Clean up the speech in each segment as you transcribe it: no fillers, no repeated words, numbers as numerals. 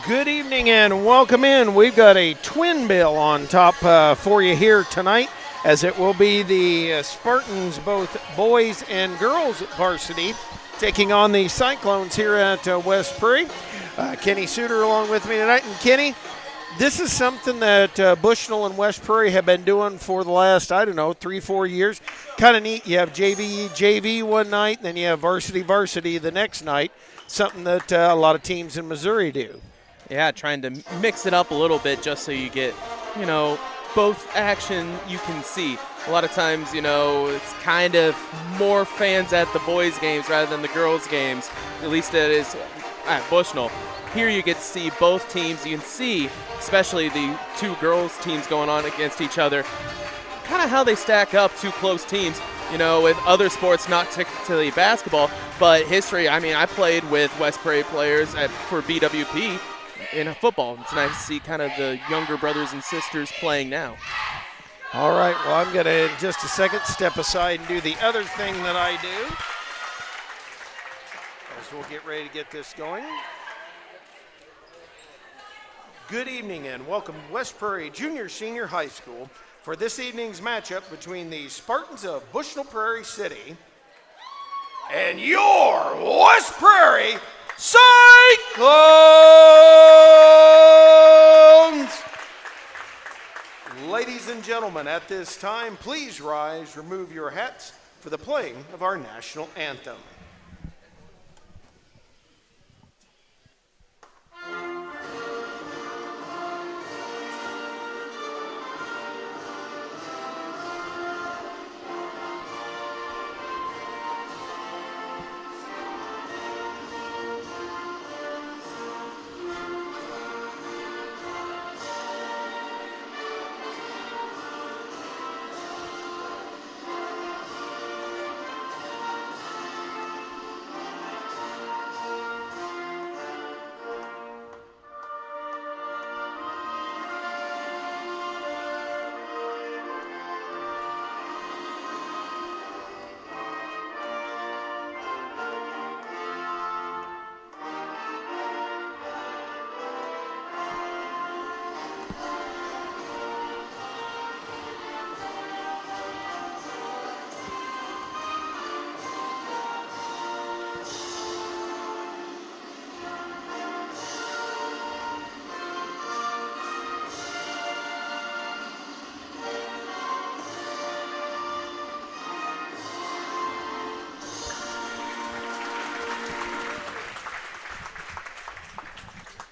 Good evening and welcome in. We've got a twin bill on top for you here tonight, as it will be the Spartans, both boys and girls varsity, taking on the Cyclones here at West Prairie. Kenny Suter along with me tonight. And Kenny, this is something that Bushnell and West Prairie have been doing for the last, 3-4 years. Kind of neat. You have JV one night, and then you have varsity the next night, something that a lot of teams in Missouri do. Yeah, trying to mix it up a little bit just so you get, both action you can see. A lot of times, it's kind of more fans at the boys' games rather than the girls' games. At least it is at Bushnell. Here you get to see both teams. You can see, especially the two girls' teams going on against each other, kind of how they stack up, two close teams. With other sports, not particularly basketball, but history. I played with West Prairie players for BWP. In football. It's nice to see kind of the younger brothers and sisters playing now. All right, well, I'm going to, in just a second, step aside and do the other thing that I do, as we'll get ready to get this going. Good evening and welcome to West Prairie Junior Senior High School for this evening's matchup between the Spartans of Bushnell-Prairie City and your West Prairie Cyclones! Ladies and gentlemen, at this time, please rise, remove your hats for the playing of our national anthem.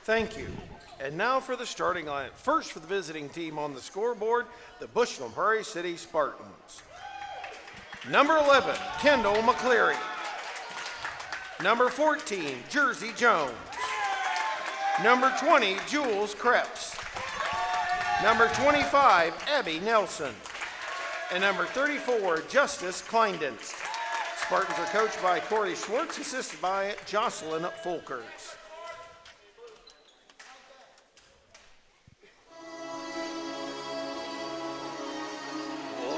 Thank you. And now for the starting line. First for the visiting team on the scoreboard, the Bushnell-Prairie City Spartans. Number 11, Kendall McCleary. Number 14, Jersey Jones. Number 20, Jules Krebs. Number 25, Abby Nelson. And number 34, Justice Kleindens. Spartans are coached by Corey Schwartz, assisted by Jocelyn Folkers.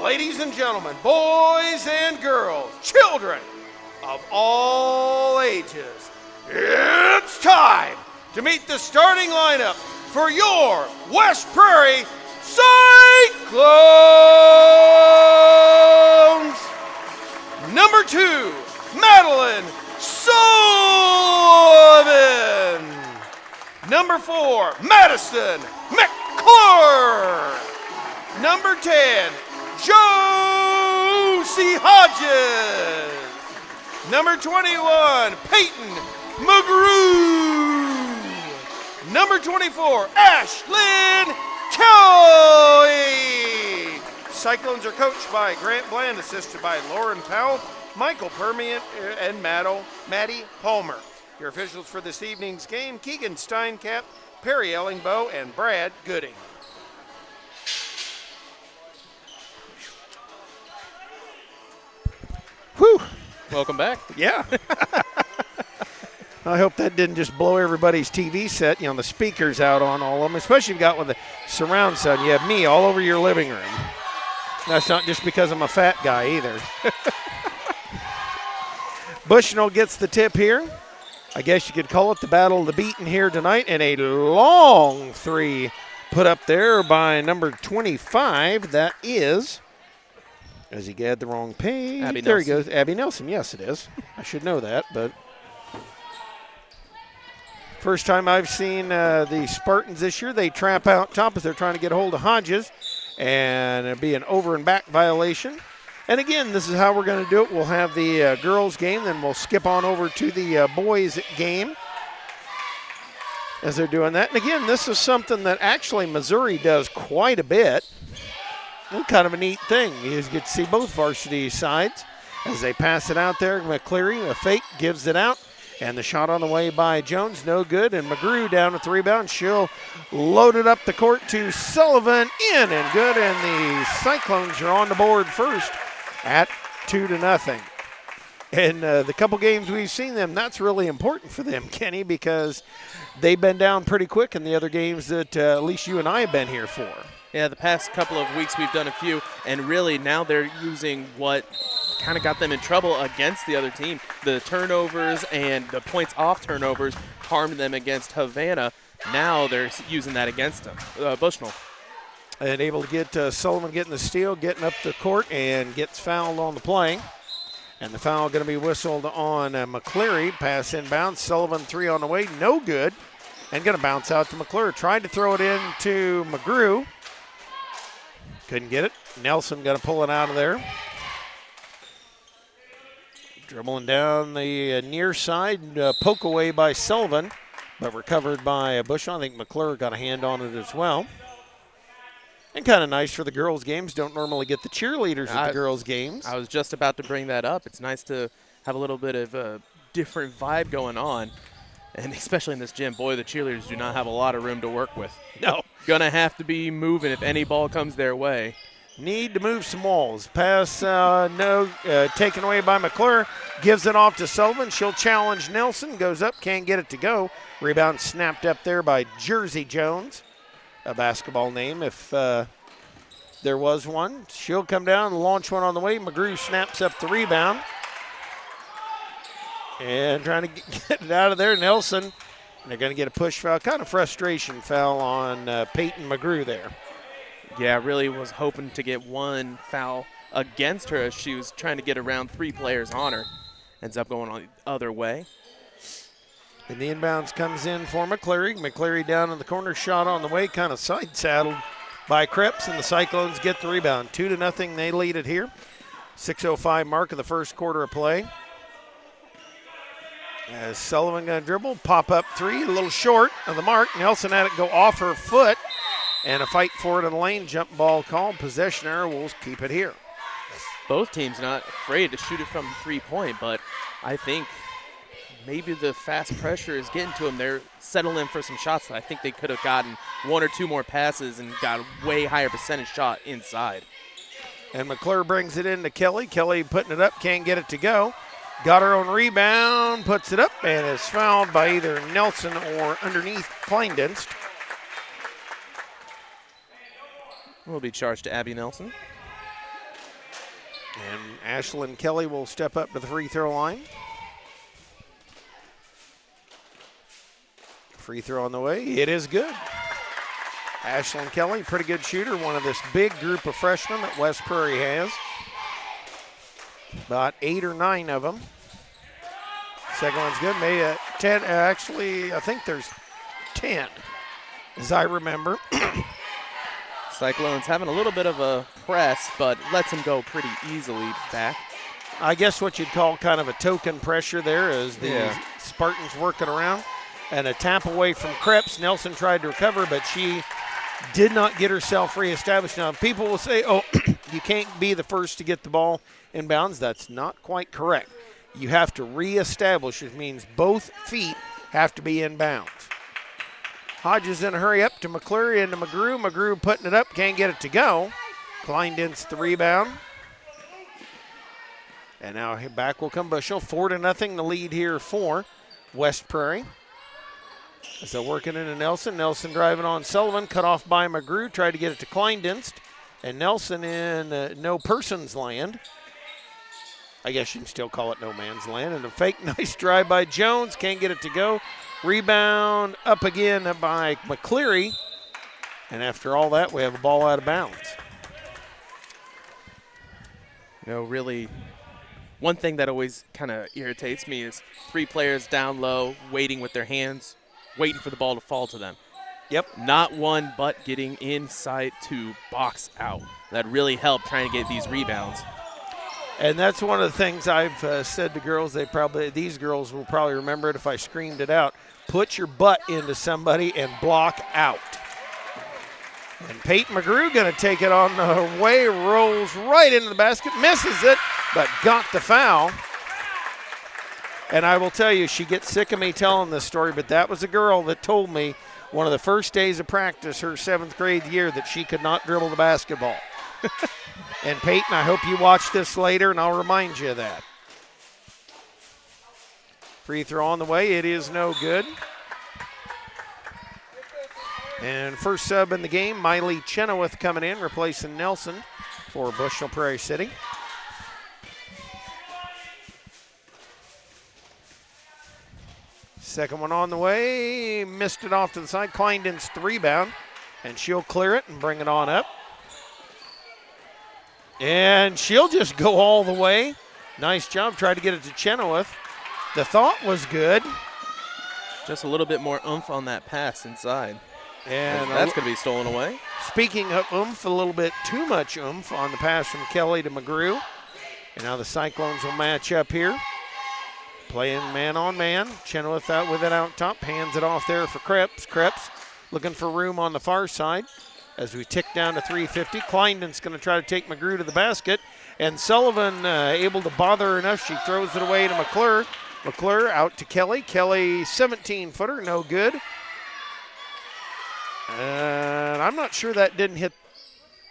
Ladies and gentlemen, boys and girls, children of all ages, it's time to meet the starting lineup for your West Prairie Cyclones. Number 2, Madeline Sullivan. Number 4, Madison McClure. Number 10, Josie Hodges. Number 21, Peyton McGrew. Number 24, Ashlyn Kelly. Cyclones are coached by Grant Bland, assisted by Lauren Powell, Michael Permian, and Maddie Palmer. Your officials for this evening's game, Keegan Steincap, Perry Ellingbow, and Brad Gooding. Whew. Welcome back. Yeah. I hope that didn't just blow everybody's TV set, the speakers out on all of them, especially if you got with the surround sound. You have me all over your living room. That's not just because I'm a fat guy either. Bushnell gets the tip here. I guess you could call it the battle of the beaten here tonight, and a long three put up there by number 25. That is, as he had the wrong page. Abby there Nelson. he goes. Abby Nelson. Yes, it is. I should know that, but first time I've seen the Spartans this year. They trap out top as they're trying to get a hold of Hodges, and it'll be an over and back violation. And again, this is how we're going to do it. We'll have the girls game, then we'll skip on over to the boys game as they're doing that. And again, this is something that actually Missouri does quite a bit. It's kind of a neat thing. You get to see both varsity sides as they pass it out there. McCleary, a fake, gives it out. And the shot on the way by Jones, no good. And McGrew down with the rebound. She'll load it up the court to Sullivan, in and good. And the Cyclones are on the board first at 2-0. And the couple games we've seen them, that's really important for them, Kenny, because they've been down pretty quick in the other games that at least you and I have been here for. Yeah, the past couple of weeks we've done a few, and really now they're using what kind of got them in trouble against the other team. The turnovers and the points off turnovers harmed them against Havana. Now they're using that against them, Bushnell. And able to get Sullivan getting the steal, getting up the court, and gets fouled on the play. And the foul going to be whistled on McCleary. Pass inbounds. Sullivan three on the way. No good. And going to bounce out to McCleary. Tried to throw it in to McGrew. Couldn't get it. Nelson going to pull it out of there. Dribbling down the near side. Poke away by Sullivan. But recovered by Bushnell. I think McClure got a hand on it as well. And kind of nice for the girls' games. Don't normally get the cheerleaders at the girls' games. I was just about to bring that up. It's nice to have a little bit of a different vibe going on. And especially in this gym, boy, the cheerleaders do not have a lot of room to work with. No. Gonna have to be moving if any ball comes their way. Need to move some walls. Pass taken away by McClure. Gives it off to Sullivan. She'll challenge Nelson. Goes up, can't get it to go. Rebound snapped up there by Jersey Jones. A basketball name if there was one. She'll come down and launch one on the way. McGrew snaps up the rebound. And trying to get it out of there. Nelson, and they're going to get a push foul. Kind of frustration foul on Peyton McGrew there. Yeah, really was hoping to get one foul against her as she was trying to get around three players on her. Ends up going on the other way. And the inbounds comes in for McCleary. McCleary down in the corner, shot on the way, kind of side saddled by Kreps, and the Cyclones get the rebound. 2-0, they lead it here. 6:05 mark of the first quarter of play. As Sullivan going to dribble, pop up three, a little short of the mark. Nelson had it go off her foot, and a fight for it in the lane. Jump ball called. Possession error. We'll keep it here. Both teams not afraid to shoot it from 3-point, but I think maybe the fast pressure is getting to them. They're settling for some shots that I think they could have gotten one or two more passes and got a way higher percentage shot inside. And McClure brings it in to Kelly. Kelly putting it up, can't get it to go. Got her own rebound, puts it up, and is fouled by either Nelson or underneath Kleindinst. Will be charged to Abby Nelson. And Ashlyn Kelly will step up to the free throw line. Free throw on the way. It is good. Ashlyn Kelly, pretty good shooter, one of this big group of freshmen that West Prairie has. About 8 or 9 of them. Second one's good. Made 10. Actually, I think there's 10, as I remember. Cyclones having a little bit of a press, but lets them go pretty easily back. I guess what you'd call kind of a token pressure there as the Spartans working around. And a tap away from Kreps. Nelson tried to recover, but she did not get herself reestablished. Now, people will say, oh, you can't be the first to get the ball inbounds. That's not quite correct. You have to reestablish, which means both feet have to be inbounds. Hodges in a hurry up to McCleary and to McGrew. McGrew putting it up, can't get it to go. Kleindinst the rebound. And now back will come Bushnell. 4-0 the lead here for West Prairie. As they're working into Nelson. Nelson driving on Sullivan, cut off by McGrew. Tried to get it to Kleindinst. And Nelson in no person's land. I guess you can still call it no man's land. And a fake nice drive by Jones. Can't get it to go. Rebound up again by McCleary. And after all that, we have a ball out of bounds. You know, really, one thing that always kind of irritates me is 3 players down low, waiting with their hands, waiting for the ball to fall to them. Yep. Not one but getting inside to box out. That really helped trying to get these rebounds. And that's one of the things I've said to girls. These girls will probably remember it if I screamed it out. Put your butt into somebody and block out. And Peyton McGrew going to take it on the way, rolls right into the basket, misses it, but got the foul. And I will tell you, she gets sick of me telling this story, but that was a girl that told me one of the first days of practice, her 7th grade year, that she could not dribble the basketball. And Peyton, I hope you watch this later, and I'll remind you of that. Free throw on the way. It is no good. And first sub in the game, Miley Chenoweth coming in, replacing Nelson for Bushnell-Prairie City. Second one on the way. Missed it off to the side. Kleinden's rebound, and she'll clear it and bring it on up. And she'll just go all the way. Nice job. Tried to get it to Chenoweth. The thought was good. Just a little bit more oomph on that pass inside. And that's going to be stolen away. Speaking of oomph, a little bit too much oomph on the pass from Kelly to McGrew. And now the Cyclones will match up here. Playing man on man. Chenoweth out with it out top. Hands it off there for Krebs. Krebs looking for room on the far side. As we tick down to 3:50, Kleinden's going to try to take McGrew to the basket. And Sullivan able to bother her enough. She throws it away to McClure. McClure out to Kelly. Kelly, 17-footer, no good. And I'm not sure that didn't hit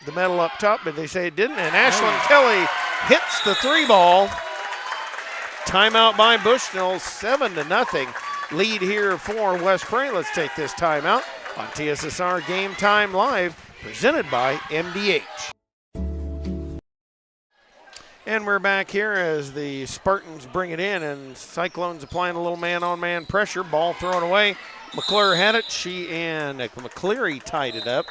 the metal up top, but they say it didn't. And Ashlyn Kelly hits the 3-ball. Timeout by Bushnell, 7-0 lead here for West Prairie. Let's take this timeout on TSSR Game Time Live, presented by MDH. And we're back here as the Spartans bring it in, and Cyclones applying a little man-on-man pressure. Ball thrown away. McClure had it. She and McCleary tied it up.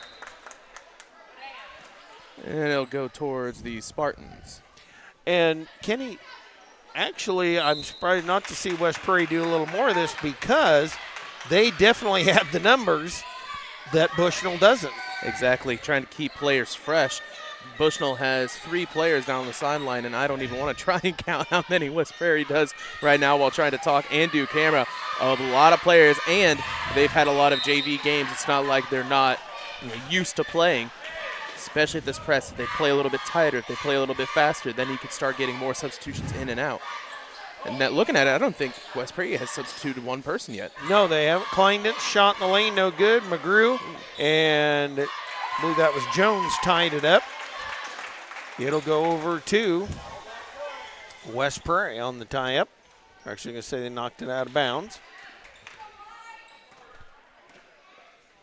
And it'll go towards the Spartans. And Kenny, actually, I'm surprised not to see West Prairie do a little more of this, because they definitely have the numbers that Bushnell doesn't. Exactly, trying to keep players fresh. Bushnell has 3 players down the sideline, and I don't even want to try and count how many West Prairie does right now while trying to talk and do camera. A lot of players, and they've had a lot of JV games. It's not like they're not used to playing, especially at this press. If they play a little bit tighter, if they play a little bit faster, then you could start getting more substitutions in and out. And that, looking at it, I don't think West Prairie has substituted one person yet. No, they haven't. Kleinden's shot in the lane, no good. McGrew, and I believe that was Jones, tied it up. It'll go over to West Prairie on the tie-up. I'm actually going to say they knocked it out of bounds.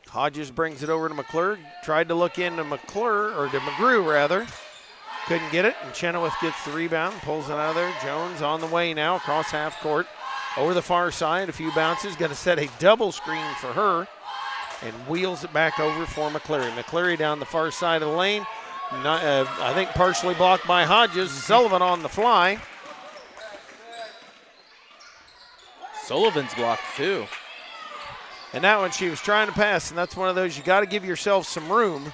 Hodges brings it over to McClure. Tried to look into McClure, or to McGrew rather. Couldn't get it, and Chenoweth gets the rebound, pulls it out of there. Jones on the way now, across half court. Over the far side, a few bounces. Going to set a double screen for her, and wheels it back over for McCleary. McCleary down the far side of the lane. I think partially blocked by Hodges. Sullivan on the fly. Sullivan's blocked too. And that one she was trying to pass, and that's one of those you got to give yourself some room.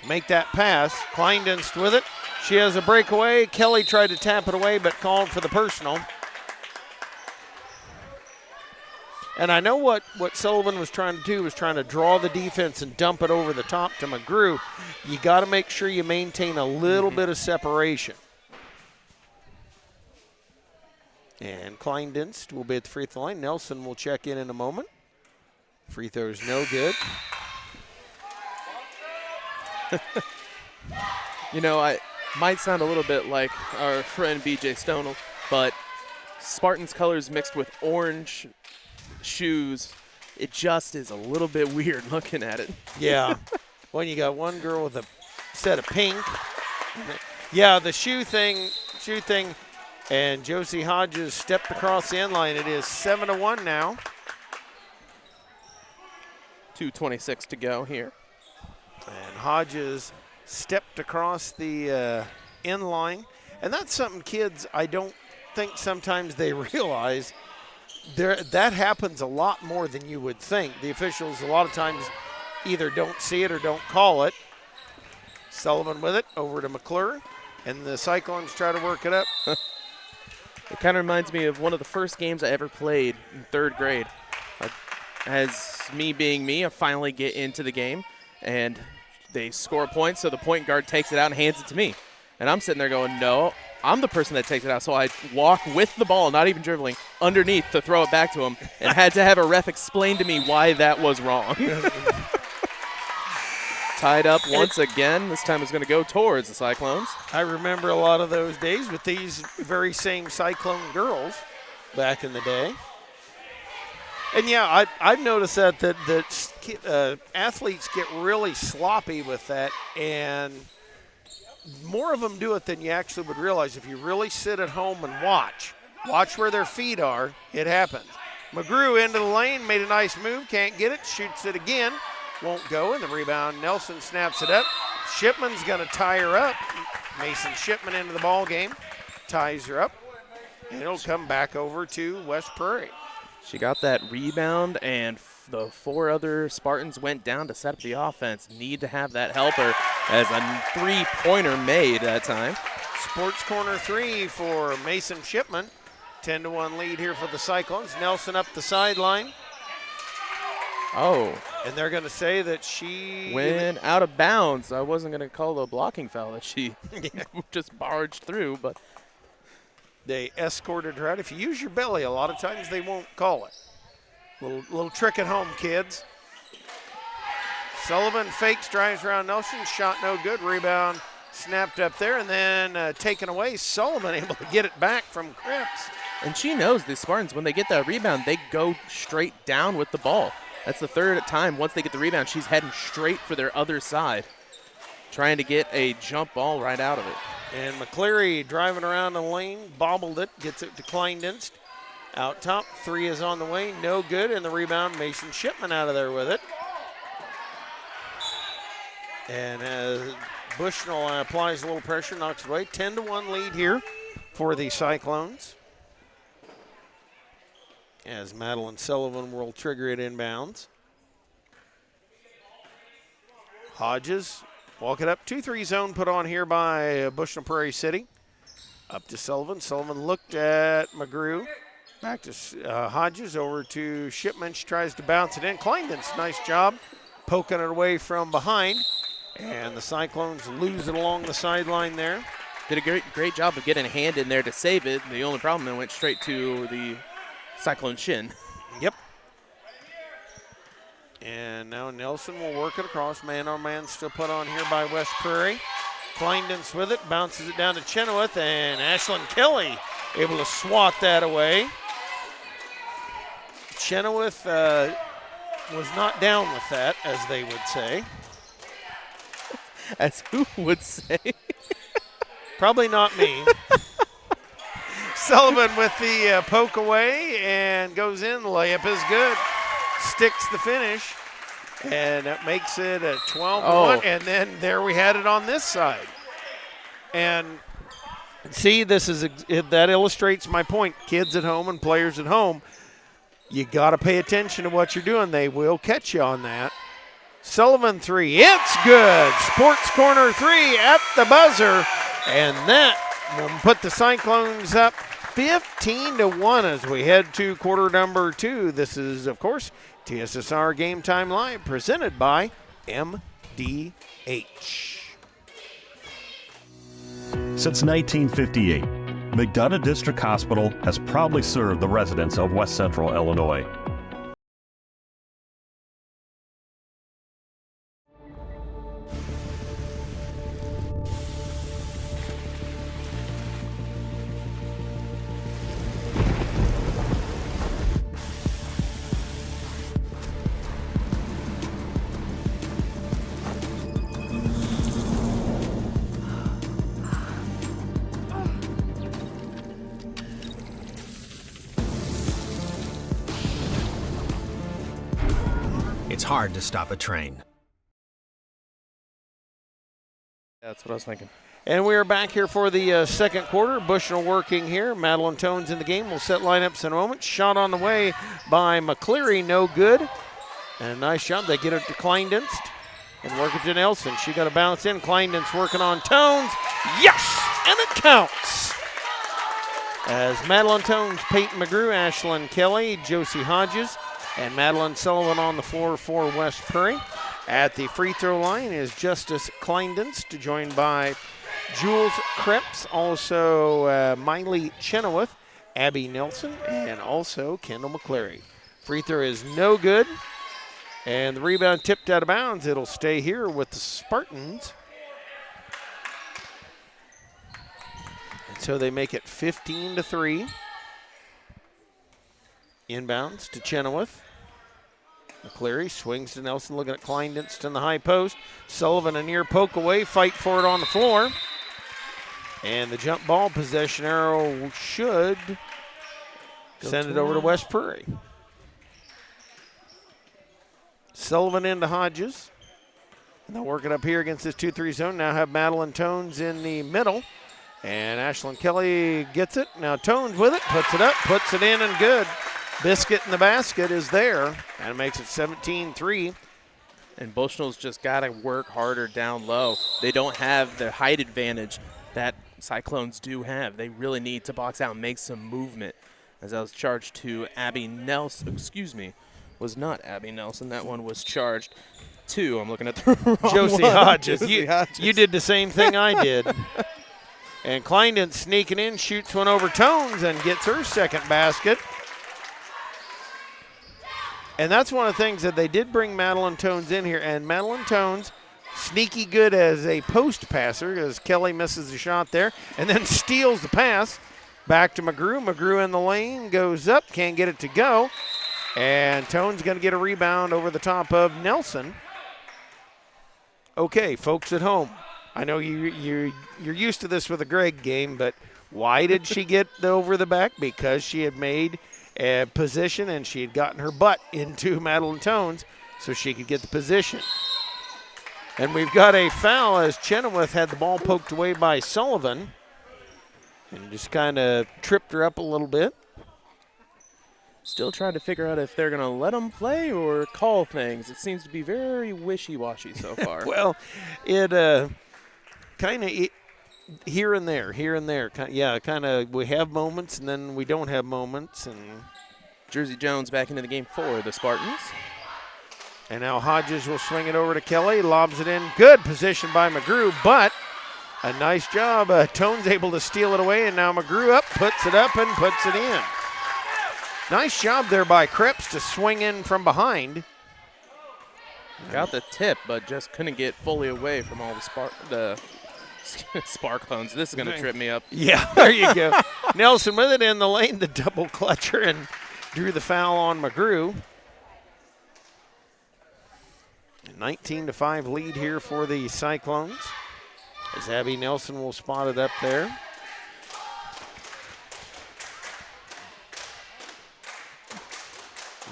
Make that pass. Kleindenst with it. She has a breakaway. Kelly tried to tap it away, but called for the personal. And I know what Sullivan was trying to do was trying to draw the defense and dump it over the top to McGrew. You got to make sure you maintain a little bit of separation. And Kleindenst will be at the free throw line. Nelson will check in a moment. Free throw is no good. You know, I might sound a little bit like our friend BJ Stonell, but Spartans colors mixed with orange shoes, it just is a little bit weird looking at it. Yeah. When you got one girl with a set of pink. Yeah, the shoe thing, And Josie Hodges stepped across the end line. It is 7-1 now. 2:26 to go here. And Hodges stepped across the end line. And that's something kids, I don't think sometimes they realize. That happens a lot more than you would think. The officials a lot of times either don't see it or don't call it. Sullivan with it over to McClure. And the Cyclones try to work it up. It kind of reminds me of one of the first games I ever played in 3rd grade. As me being me, I finally get into the game, and they score a point, so the point guard takes it out and hands it to me. And I'm sitting there going, no, I'm the person that takes it out. So I walk with the ball, not even dribbling, underneath to throw it back to him, and had to have a ref explain to me why that was wrong. Tied up once again. This time it's going to go towards the Cyclones. I remember a lot of those days with these very same Cyclone girls back in the day. And, yeah, I've noticed that athletes get really sloppy with that, and more of them do it than you actually would realize. If you really sit at home and watch where their feet are, it happens. McGrew into the lane, made a nice move, can't get it, shoots it again. Won't go, and the rebound, Nelson snaps it up. Shipman's going to tie her up. Mason Shipman into the ball game, ties her up, and it'll come back over to West Prairie. She got that rebound, and the 4 other Spartans went down to set up the offense. Need to have that helper as a 3-pointer made that time. Sports corner 3 for Mason Shipman. 10-1 lead here for the Cyclones. Nelson up the sideline. Oh. And they're going to say that she went out of bounds. I wasn't going to call a blocking foul that she just barged through, but they escorted her out. If you use your belly, a lot of times they won't call it. Little trick at home, kids. Sullivan fakes, drives around Nelson. Shot no good. Rebound snapped up there and then taken away. Sullivan able to get it back from Cripps. And she knows the Spartans, when they get that rebound, they go straight down with the ball. That's the 3rd time. Once they get the rebound, she's heading straight for their other side, trying to get a jump ball right out of it. And McCleary driving around the lane, bobbled it, gets it to Kleindienst. Out top, 3 is on the way, no good, and the rebound, Mason Shipman out of there with it. And as Bushnell applies a little pressure, knocks it away. 10-1 lead here for the Cyclones. As Madeline Sullivan will trigger it inbounds. Hodges walk it up. 2-3 zone put on here by Bushnell-Prairie City. Up to Sullivan. Sullivan looked at McGrew. Back to Hodges, over to Shipman. She tries to bounce it in. Kleindienst, nice job poking it away from behind. And the Cyclones lose it along the sideline there. Did a great job of getting a hand in there to save it. The only problem, it went straight to the Cyclone shin. Yep. And now Nelson will work it across. Man-on-man still put on here by West Prairie. Kleindienst with it, bounces it down to Chenoweth, and Ashlyn Kelly able to swat that away. Chenoweth was not down with that, as they would say. As who would say? Probably not me. Sullivan with the poke away and goes in. Layup is good. Sticks the finish. And that makes it a 12-1. And then there we had it on this side. And see, that illustrates my point. Kids at home and players at home, you got to pay attention to what you're doing. They will catch you on that. Sullivan 3. It's good. Sports corner 3 at the buzzer. And that will put the Cyclones up 15-1 as we head to quarter number 2. This is, of course, TSSR Game Time Live, presented by MDH. Since 1958, McDonough District Hospital has proudly served the residents of West Central Illinois. hard to stop a train. That's what I was thinking. And we are back here for the second quarter. Bushnell working here. Madeline Tones in the game. We'll set lineups in a moment. Shot on the way by McCleary, no good. And a nice job. They get it to Kleindienst and work it to Nelson. She got to bounce in. Kleindienst working on Tones. Yes! And it counts. As Madeline Tones, Peyton McGrew, Ashlyn Kelly, Josie Hodges, and Madeline Sullivan on the floor for West Prairie. At the free throw line is Justice Kleindienst, joined by Jules Krebs, also Miley Chenoweth, Abby Nelson, and also Kendall McCleary. Free throw is no good, and the rebound tipped out of bounds. It'll stay here with the Spartans. And so they make it 15-3. Inbounds to Chenoweth. McCleary swings to Nelson, looking at Kleindienst in the high post. Sullivan a near poke away, fight for it on the floor. And the jump ball possession arrow should send it over to West Prairie. Sullivan into Hodges. And they'll work it up here against this 2-3 zone. Now have Madeline Tones in the middle. And Ashlyn Kelly gets it. Now Tones with it, puts it up, puts it in, and good. Biscuit in the basket is there, and it makes it 17-3. And Bushnell's just got to work harder down low. They don't have the height advantage that Cyclones do have. They really need to box out and make some movement. As I was charged to Abby Nelson, was not Abby Nelson. That one was charged to, I'm looking at the wrong Josie one. Hodges. Hodges. You did the same thing I did. And Kleindienst sneaking in, shoots one over Tones and gets her second basket. And that's one of the things that they did bring Madeline Tones in here. And Madeline Tones, sneaky good as a post passer, as Kelly misses the shot there, and then steals the pass back to McGrew. McGrew in the lane, goes up, can't get it to go. And Tones going to get a rebound over the top of Nelson. Okay, folks at home, I know you're used to this with the Greg game, but why did she get over the back? Because she had made a position and she had gotten her butt into Madeline Tones so she could get the position. And we've got a foul as Chenoweth had the ball poked away by Sullivan and just kind of tripped her up a little bit. Still trying to figure out if they're going to let them play or call things. It seems to be very wishy-washy so far. Well, it kind of here and there. Yeah, kind of we have moments and then we don't have moments. And Jersey Jones back into the game for the Spartans. And now Hodges will swing it over to Kelly, lobs it in. Good position by McGrew, but a nice job. Tones able to steal it away, and now McGrew up, puts it up, and puts it in. Nice job there by Krebs to swing in from behind. Got the tip, but just couldn't get fully away from all the Sparklones. This is going to trip me up. Yeah, there you go. Nelson with it in the lane, the double clutcher, and drew the foul on McGrew. 19-5 lead here for the Cyclones, as Abby Nelson will spot it up there.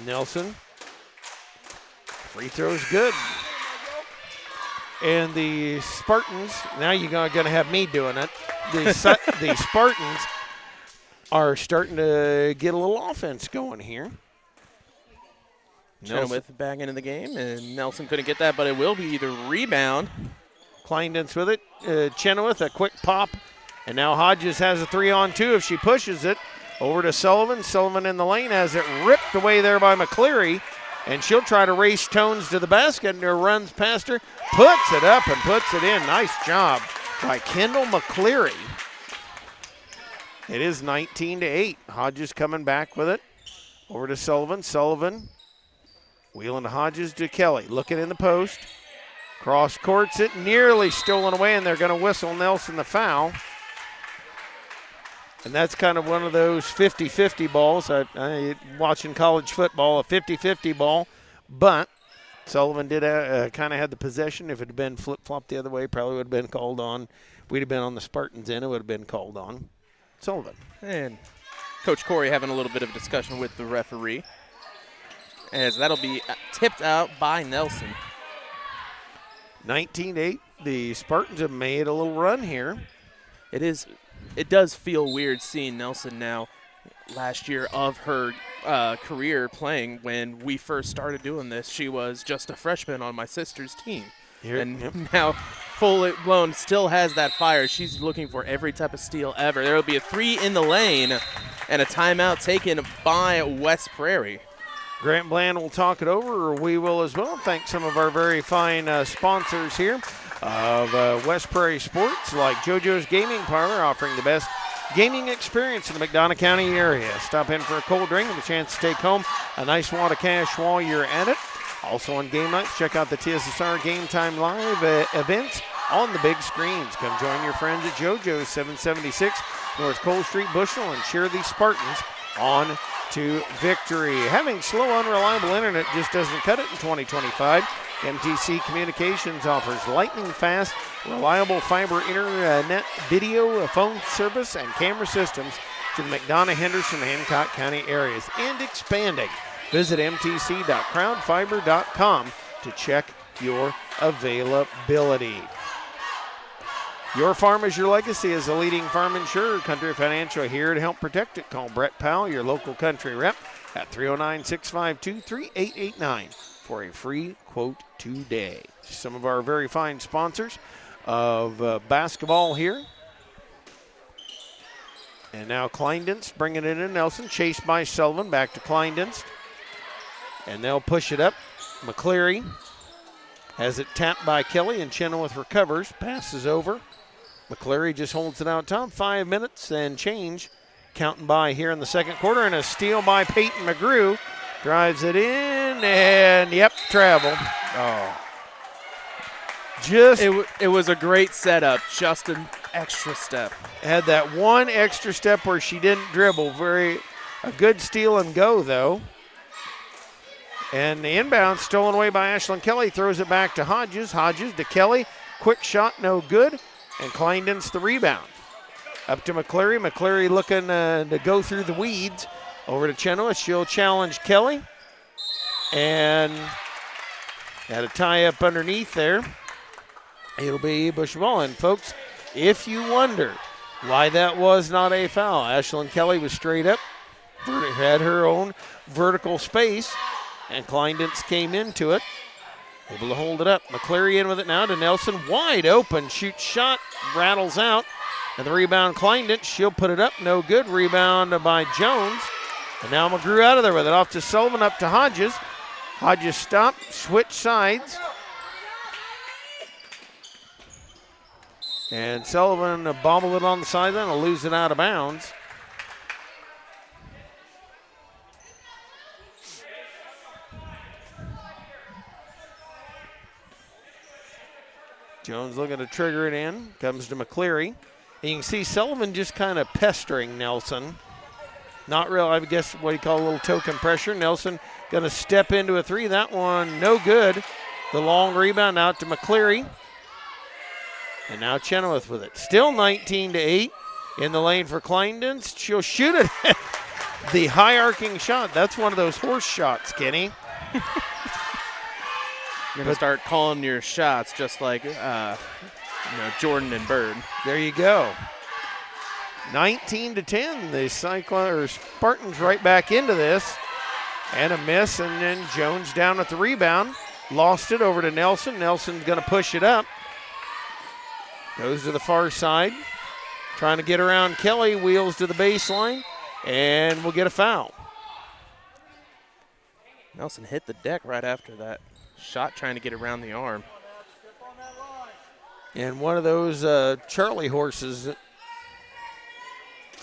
Nelson, free throw's good. And the Spartans, now you're going to have me doing it. The Spartans are starting to get a little offense going here. Chenoweth back into the game, and Nelson couldn't get that, but it will be either rebound. Kleindienst with it. Chenoweth, a quick pop. And now Hodges has a 3-on-2 if she pushes it. Over to Sullivan. Sullivan in the lane has it ripped away there by McCleary. And she'll try to race Tones to the basket, and her runs past her. Puts it up and puts it in. Nice job by Kendall McCleary. It is 19-8. Hodges coming back with it. Over to Sullivan. Sullivan wheeling to Hodges to Kelly. Looking in the post. Cross courts it. Nearly stolen away, and they're going to whistle Nelson the foul. And that's kind of one of those 50-50 balls. I watching college football, a 50-50 ball. But Sullivan did kind of had the possession. If it had been flip-flopped the other way, probably would have been called on. We'd have been on the Spartans' end. It would have been called on Sullivan. And Coach Corey having a little bit of discussion with the referee. as that'll be tipped out by Nelson. 19-8. The Spartans have made a little run here. It does feel weird seeing Nelson now. Last year of her career playing, when we first started doing this, she was just a freshman on my sister's team. Now, full blown, still has that fire. She's looking for every type of steal ever. There will be a 3 in the lane and a timeout taken by West Prairie. Grant Bland will talk it over, or we will as well. Thank some of our very fine sponsors here of West Prairie Sports, like JoJo's Gaming Parlor, offering the best gaming experience in the McDonough County area. Stop in for a cold drink and a chance to take home a nice wad of cash while you're at it. Also on game nights, check out the TSSR Game Time live events on the big screens. Come join your friends at JoJo's, 776 North Cole Street, Bushnell, and cheer these Spartans on to victory. Having slow, unreliable internet just doesn't cut it in 2025. MTC Communications offers lightning fast, reliable fiber internet video, phone service, and camera systems to the McDonough, Henderson, and Hancock County areas, and expanding. Visit mtc.crownfiber.com to check your availability. Your farm is your legacy as a leading farm insurer. Country Financial here to help protect it. Call Brett Powell, your local country rep, at 309-652-3889 for a free quote today. Some of our very fine sponsors of basketball here. And now Kleindienst bringing it in. Nelson chased by Sullivan. Back to Kleindienst. And they'll push it up. McCleary has it tapped by Kelly, and Chenoweth recovers. Passes over. McCleary just holds it out top. 5 minutes and change counting by here in the second quarter. And a steal by Peyton McGrew. Drives it in, and yep, travel. Oh. It was a great setup, just an extra step. Had that one extra step where she didn't dribble. A good steal and go, though. And the inbound stolen away by Ashlyn Kelly. Throws it back to Hodges. Hodges to Kelly. Quick shot, no good. And Kleindienst the rebound. Up to McCleary. McCleary looking to go through the weeds. Over to Chenoweth. She'll challenge Kelly. And had a tie up underneath there. It'll be Bushnell. And folks, if you wonder why that was not a foul, Ashlyn Kelly was straight up. Had her own vertical space. And Kleindienst came into it. Able to hold it up. McCleary in with it now to Nelson. Wide open. Shoots shot. Rattles out. And the rebound Kleindienst. She'll put it up. No good. Rebound by Jones. And now McGrew out of there with it. Off to Sullivan, up to Hodges. Hodges stopped, switch sides. And Sullivan bobbled it on the sideline, will lose it out of bounds. Jones looking to trigger it in. Comes to McCleary. And you can see Sullivan just kind of pestering Nelson. Not real, I guess what you call a little token pressure. Nelson going to step into a three. That one no good. The long rebound out to McCleary. And now Chenoweth with it. Still 19-8 in the lane for Kleindienst. She'll shoot it. The high arcing shot. That's one of those horse shots, Kenny. You're going to start calling your shots just like Jordan and Bird. There you go. 19-10. The Spartans right back into this. And a miss, and then Jones down at the rebound. Lost it over to Nelson. Nelson's going to push it up. Goes to the far side. Trying to get around Kelly. Wheels to the baseline. And we'll get a foul. Nelson hit the deck right after that shot, trying to get around the arm. And one of those Charlie horses.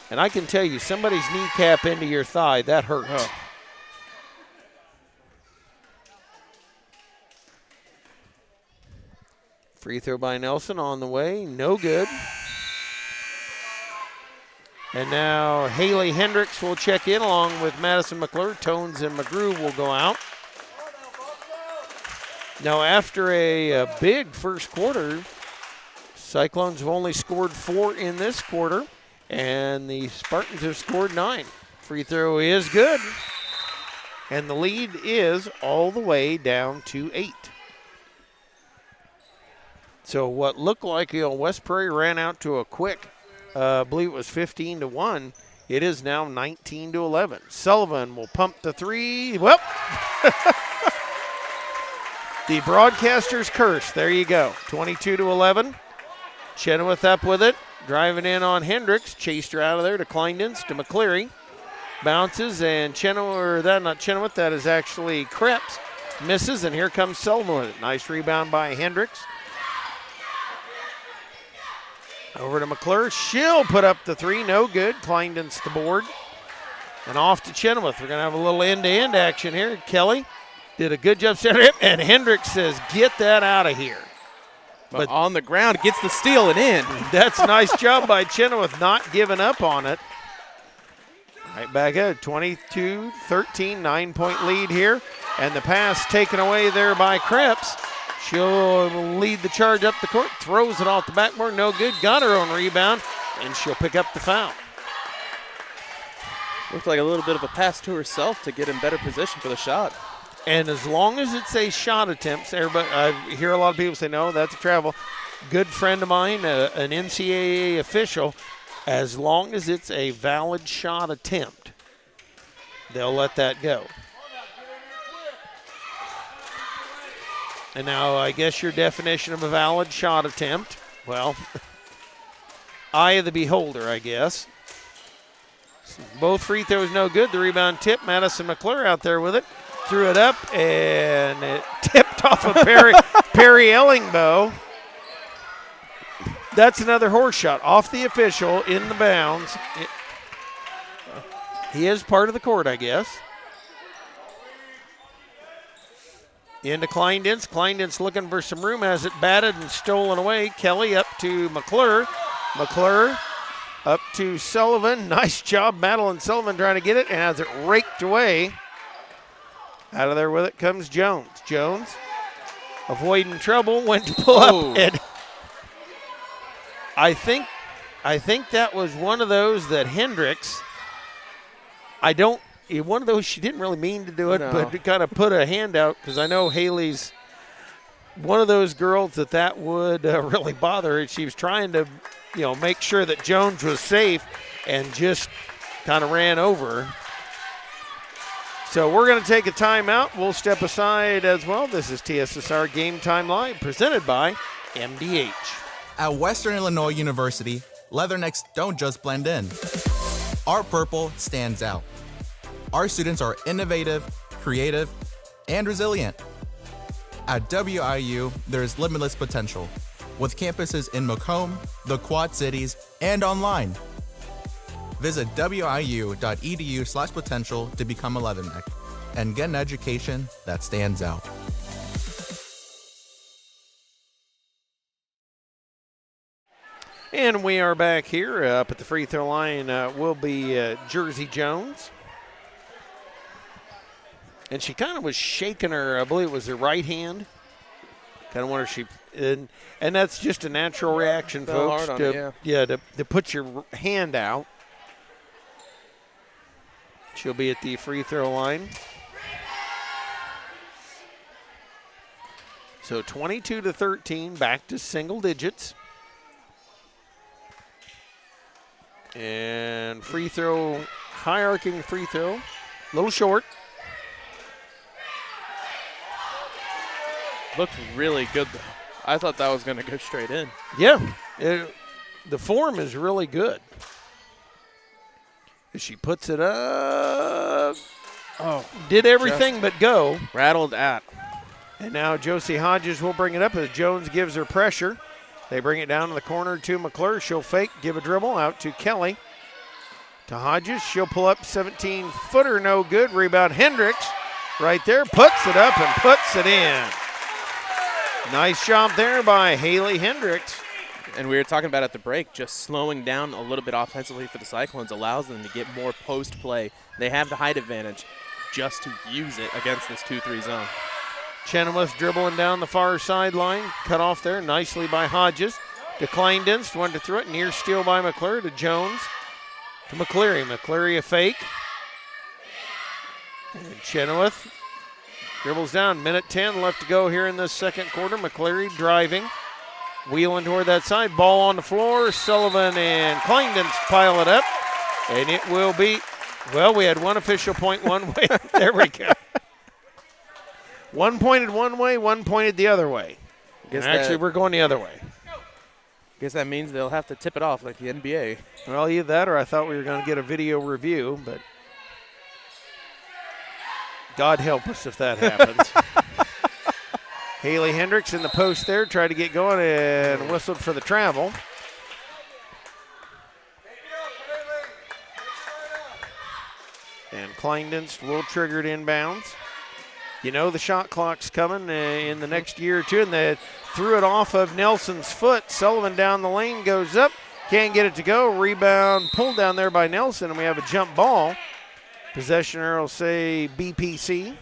And I can tell you, somebody's kneecap into your thigh, that hurts. Oh. Free throw by Nelson on the way, no good. And now Haley Hendricks will check in along with Madison McClure. Tones and McGrew will go out. Now after a big first quarter, Cyclones have only scored 4 in this quarter, and the Spartans have scored 9. Free throw is good. And the lead is all the way down to 8. So what looked like, West Prairie ran out to a quick, I believe it was 15-1. It is now 19-11. Sullivan will pump the 3. Well, the broadcaster's curse. There you go. 22-11. Chenoweth up with it. Driving in on Hendricks. Chased her out of there to Kleindens, to McCleary. Bounces, and Chenoweth, that is actually Krebs. Misses, and here comes Sullivan with it. Nice rebound by Hendricks. Over to McClure. She'll put up the 3. No good. Kleindens the board. And off to Chenoweth. We're going to have a little end-to-end action here. Kelly did a good job setting it, and Hendricks says, get that out of here. But on the ground, gets the steal and in. That's a nice job by Chenoweth, not giving up on it. Right back at 22-13, 9-point lead here. And the pass taken away there by Krebs. She'll lead the charge up the court, throws it off the backboard, no good. Got her own rebound, and she'll pick up the foul. Looked like a little bit of a pass to herself to get in better position for the shot. And as long as it's a shot attempt, everybody, I hear a lot of people say, no, that's a travel. Good friend of mine, an NCAA official, as long as it's a valid shot attempt, they'll let that go. And now I guess your definition of a valid shot attempt, well, eye of the beholder, I guess. Both free throws no good. The rebound tip, Madison McClure out there with it. Threw it up, and it tipped off of Perry Ellingbow. That's another horse shot off the official in the bounds. He is part of the court, I guess. Into Kleindens. Kleindens looking for some room, has it batted and stolen away. Kelly up to McClure. McClure up to Sullivan. Nice job, Madeline Sullivan trying to get it, and has it raked away. Out of there with it comes Jones. Jones avoiding trouble, went to pull up, and I think that was one of those that Hendricks, one of those she didn't really mean to do it, but kind of put a hand out, because I know Haley's one of those girls that would really bother her. She was trying to, make sure that Jones was safe, and just kind of ran over her. So we're going to take a timeout. We'll step aside as well. This is TSSR Game Time Live, presented by MDH. At Western Illinois University, Leathernecks don't just blend in. Our purple stands out. Our students are innovative, creative, and resilient. At WIU, there's limitless potential, with campuses in Macomb, the Quad Cities, and online. Visit wiu.edu/potential to become a Leatherneck and get an education that stands out. And we are back here. Up at the free throw line will be Jersey Jones. And she kind of was shaking her, I believe it was her right hand. Kind of wonder if she, and that's just a natural reaction, folks, to put your hand out. She'll be at the free throw line. So 22-13, back to single digits. And free throw, high arcing free throw, a little short. Looked really good, though. I thought that was going to go straight in. Yeah, the form is really good. She puts it up. Did everything but go. Rattled at. And now Josie Hodges will bring it up as Jones gives her pressure. They bring it down to the corner to McClure. She'll fake, give a dribble out to Kelly. To Hodges, she'll pull up 17-footer, no good. Rebound Hendricks right there, puts it up and puts it in. Nice job there by Haley Hendricks. And we were talking about at the break, just slowing down a little bit offensively for the Cyclones allows them to get more post play. They have the height advantage just to use it against this 2-3 zone. Chenoweth dribbling down the far sideline, cut off there nicely by Hodges. To Kleindens, wanted to throw it, near steal by McClure to Jones. To McCleary. McCleary a fake. And Chenoweth dribbles down. Minute 10 left to go here in this second quarter. McCleary driving. Wheeling toward that side. Ball on the floor. Sullivan and Klingdon pile it up. And it will be, well, we had one official point one way. There we go. One pointed one way, one pointed the other way. And actually, we're going the other way. Guess that means they'll have to tip it off like the NBA. Well, either that or I thought we were going to get a video review, but God help us if that happens. Haley Hendricks in the post there, tried to get going and whistled for the travel. And Klingdon's a little triggered inbounds. You know the shot clock's coming in the next year or two, and they threw it off of Nelson's foot. Sullivan down the lane, goes up, can't get it to go. Rebound pulled down there by Nelson, and we have a jump ball. Possession arrow will say BPC.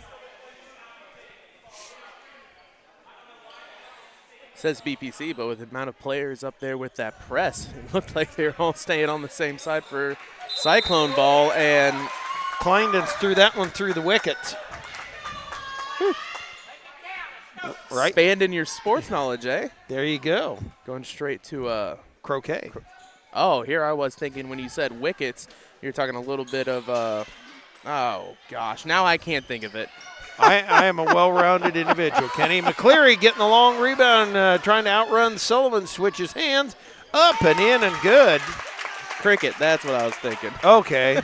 Says BPC, but with the amount of players up there with that press, it looked like they were all staying on the same side for Cyclone ball, and Klingdon's threw that one through the wickets. Right. Expanding your sports knowledge, eh? There you go. Going straight to croquet. Oh, here I was thinking when you said wickets, you're talking a little bit of oh gosh, now I can't think of it. I am a well-rounded individual, Kenny. McCleary getting the long rebound, trying to outrun Sullivan, switches hands, up and in and good. Cricket, that's what I was thinking. Okay.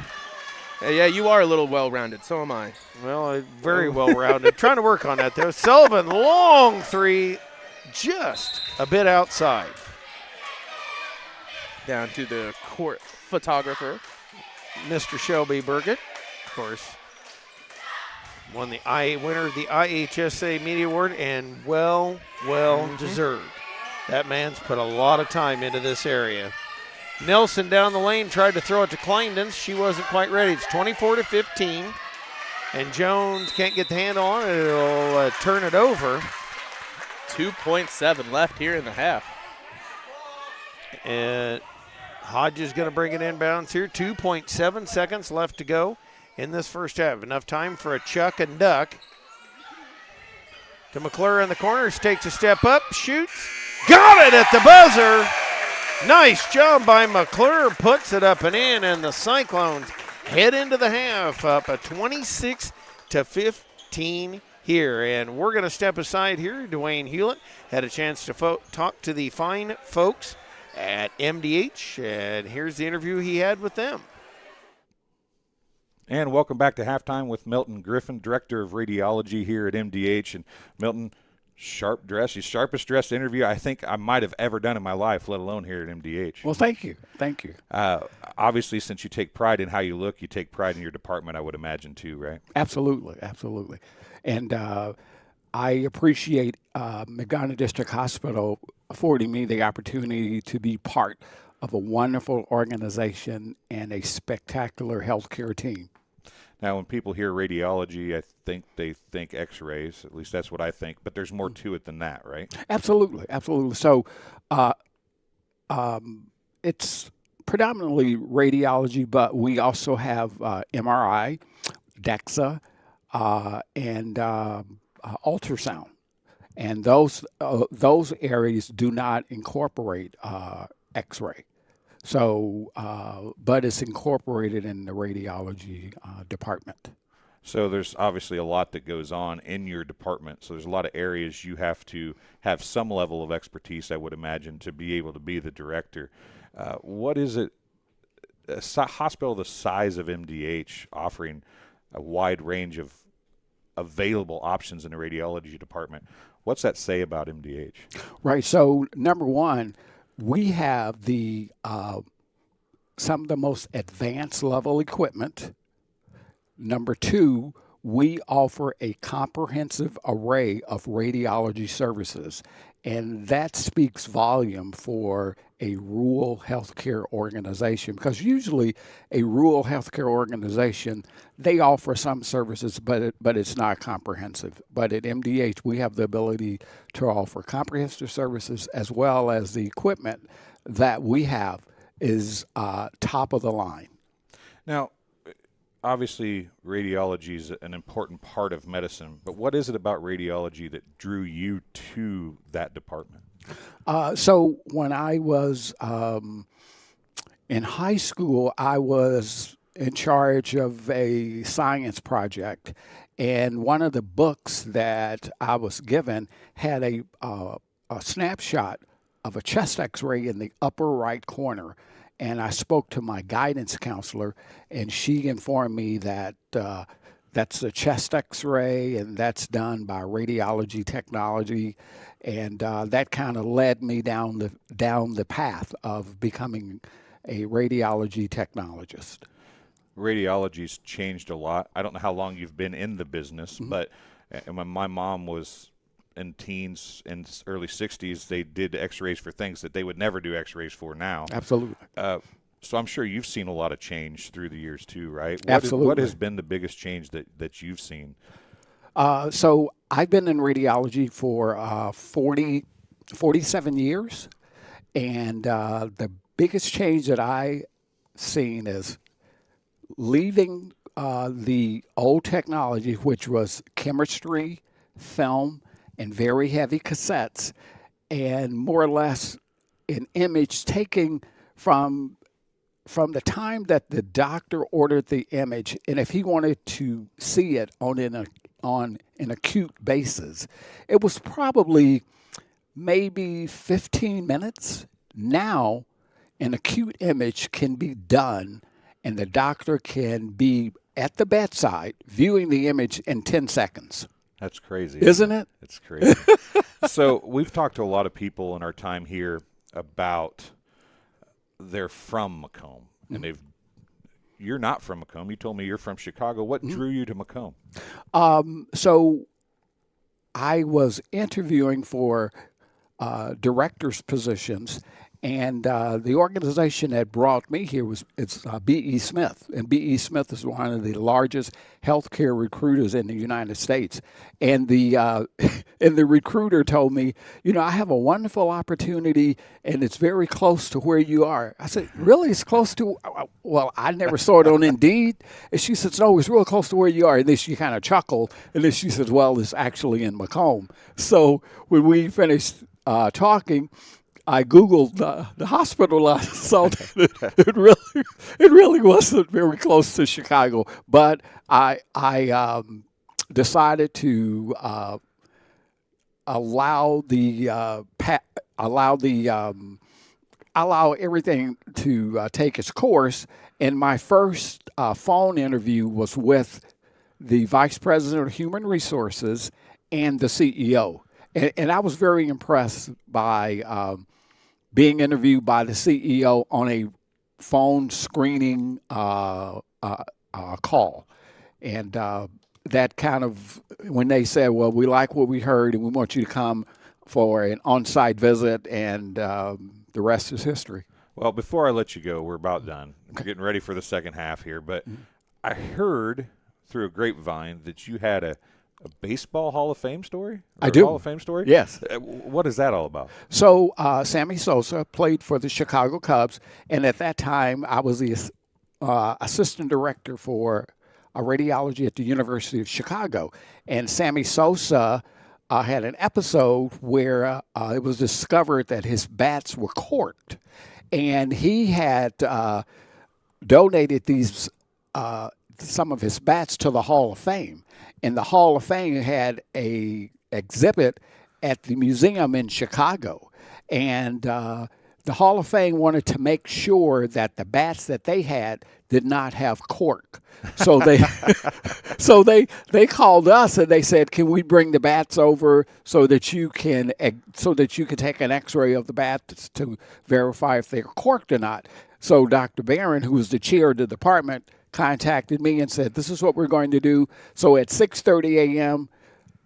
Yeah, you are a little well-rounded, so am I. Well, very well-rounded. Trying to work on that, though. Sullivan, long three, just a bit outside. Down to the court photographer. Mr. Shelby Burgett, of course, won the winner of the IHSA Media Award, and well deserved. That man's put a lot of time into this area. Nelson down the lane tried to throw it to Klingdon. She wasn't quite ready. It's 24-15, and Jones can't get the handle on it. It'll turn it over. 2.7 left here in the half. And Hodges going to bring it inbounds here. 2.7 seconds left to go in this first half. Enough time for a chuck and duck. To McClure in the corners, takes a step up, shoots. Got it at the buzzer. Nice job by McClure, puts it up and in, and the Cyclones head into the half up a 26-15 here. And we're going to step aside here. Dwayne Hulett had a chance to talk to the fine folks at MDH, and here's the interview he had with them. And welcome back to Halftime with Milton Griffin, Director of Radiology here at MDH. And Milton, sharp dress, the sharpest dressed interview I think I might have ever done in my life, let alone here at MDH. Well, thank you. Thank you. Obviously, since you take pride in how you look, you take pride in your department, I would imagine, too, right? Absolutely, absolutely. And I appreciate McDonough District Hospital affording me the opportunity to be part of a wonderful organization and a spectacular healthcare team. Now, when people hear radiology, I think they think x-rays. At least that's what I think. But there's more to it than that, right? Absolutely, absolutely. So it's predominantly radiology, but we also have MRI, DEXA, and ultrasound. And those areas do not incorporate x-ray. So, but it's incorporated in the radiology department. So there's obviously a lot that goes on in your department. So there's a lot of areas you have to have some level of expertise, I would imagine, to be able to be the director. What is it, a hospital the size of MDH offering a wide range of available options in the radiology department? What's that say about MDH? Right. So number one, we have the some of the most advanced level equipment. Number two, we offer a comprehensive array of radiology services, and that speaks volume for a rural healthcare organization, because usually a rural healthcare organization, they offer some services, but it's not comprehensive. But at MDH, we have the ability to offer comprehensive services, as well as the equipment that we have is top of the line. Now, obviously radiology is an important part of medicine, but what is it about radiology that drew you to that department? So when I was in high school, I was in charge of a science project, and one of the books that I was given had a snapshot of a chest X-ray in the upper right corner. And I spoke to my guidance counselor, and she informed me that that's a chest X-ray, and that's done by radiology technology, and that kind of led me down the path of becoming a radiology technologist. Radiology's changed a lot. I don't know how long you've been in the business, but when my mom was in teens and early 60s, they did X-rays for things that they would never do X-rays for now. Absolutely. So I'm sure you've seen a lot of change through the years too, right? Absolutely. What has been the biggest change that you've seen? So I've been in radiology for 47 years, and the biggest change that I've seen is leaving the old technology, which was chemistry, film, and very heavy cassettes, and more or less an image taking from the time that the doctor ordered the image, and if he wanted to see it on an acute basis, it was probably maybe 15 minutes. Now, an acute image can be done, and the doctor can be at the bedside viewing the image in 10 seconds. That's crazy. Isn't it? It's crazy. So we've talked to a lot of people in our time here about they're from Macomb, and you're not from Macomb. You told me you're from Chicago. What drew you to Macomb? So I was interviewing for director's positions, and the organization that brought me here it's B.E. Smith, and B.E. Smith is one of the largest healthcare recruiters in the United States. And the recruiter told me, I have a wonderful opportunity, and it's very close to where you are. I said, really? It's close to? Well, I never saw it on Indeed. And she says, no, it's real close to where you are. And then she kind of chuckled, and then she says, well, it's actually in Macomb. So when we finished talking, I Googled the hospital. I saw that it really wasn't very close to Chicago. But I decided to allow everything to take its course. And my first phone interview was with the Vice President of Human Resources and the CEO. And I was very impressed by being interviewed by the CEO on a phone screening call. And that kind of, when they said, well, we like what we heard and we want you to come for an on-site visit, and the rest is history. Well, before I let you go, we're about done. We're getting ready for the second half here. But I heard through a grapevine that you had a baseball Hall of Fame story? I do. Hall of Fame story? Yes. What is that all about? So Sammy Sosa played for the Chicago Cubs, and at that time I was the assistant director for radiology at the University of Chicago. And Sammy Sosa had an episode where it was discovered that his bats were corked, and he had donated these some of his bats to the Hall of Fame. And the Hall of Fame had a exhibit at the museum in Chicago. And the Hall of Fame wanted to make sure that the bats that they had did not have cork. So they called us and they said, "Can we bring the bats over so that you can take an X-ray of the bats to verify if they're corked or not?" So Dr. Barron, who was the chair of the department, contacted me and said, "This is what we're going to do." So at 6:30 a.m.,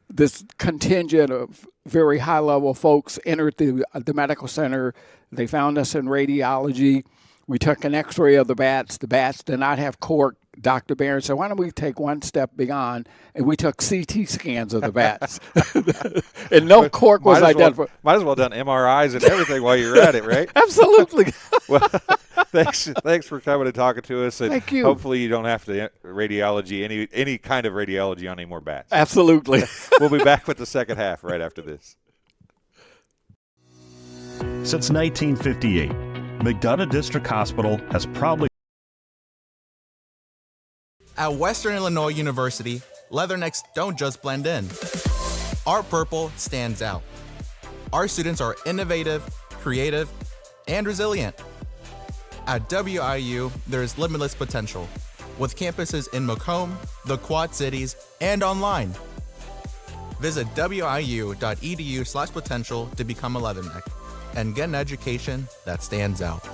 this contingent of very high-level folks entered the medical center. They found us in radiology. We took an X-ray of the bats. The bats did not have cork. Dr. Barron said, "Why don't we take one step beyond?" And we took CT scans of the bats. And no cork was identified. Might as well done MRIs and everything while you're at it, right? Absolutely. Well, Thanks for coming and talking to us. And Thank you. Hopefully you don't have to radiology any kind of radiology on any more bats. Absolutely. We'll be back with the second half right after this. Since 1958, McDonough District Hospital has proudly At Western Illinois University, leathernecks don't just blend in. Our purple stands out. Our students are innovative, creative, and resilient. At WIU, there is limitless potential, with campuses in Macomb, the Quad Cities, and online. Visit wiu.edu/potential to become a leatherneck and get an education that stands out.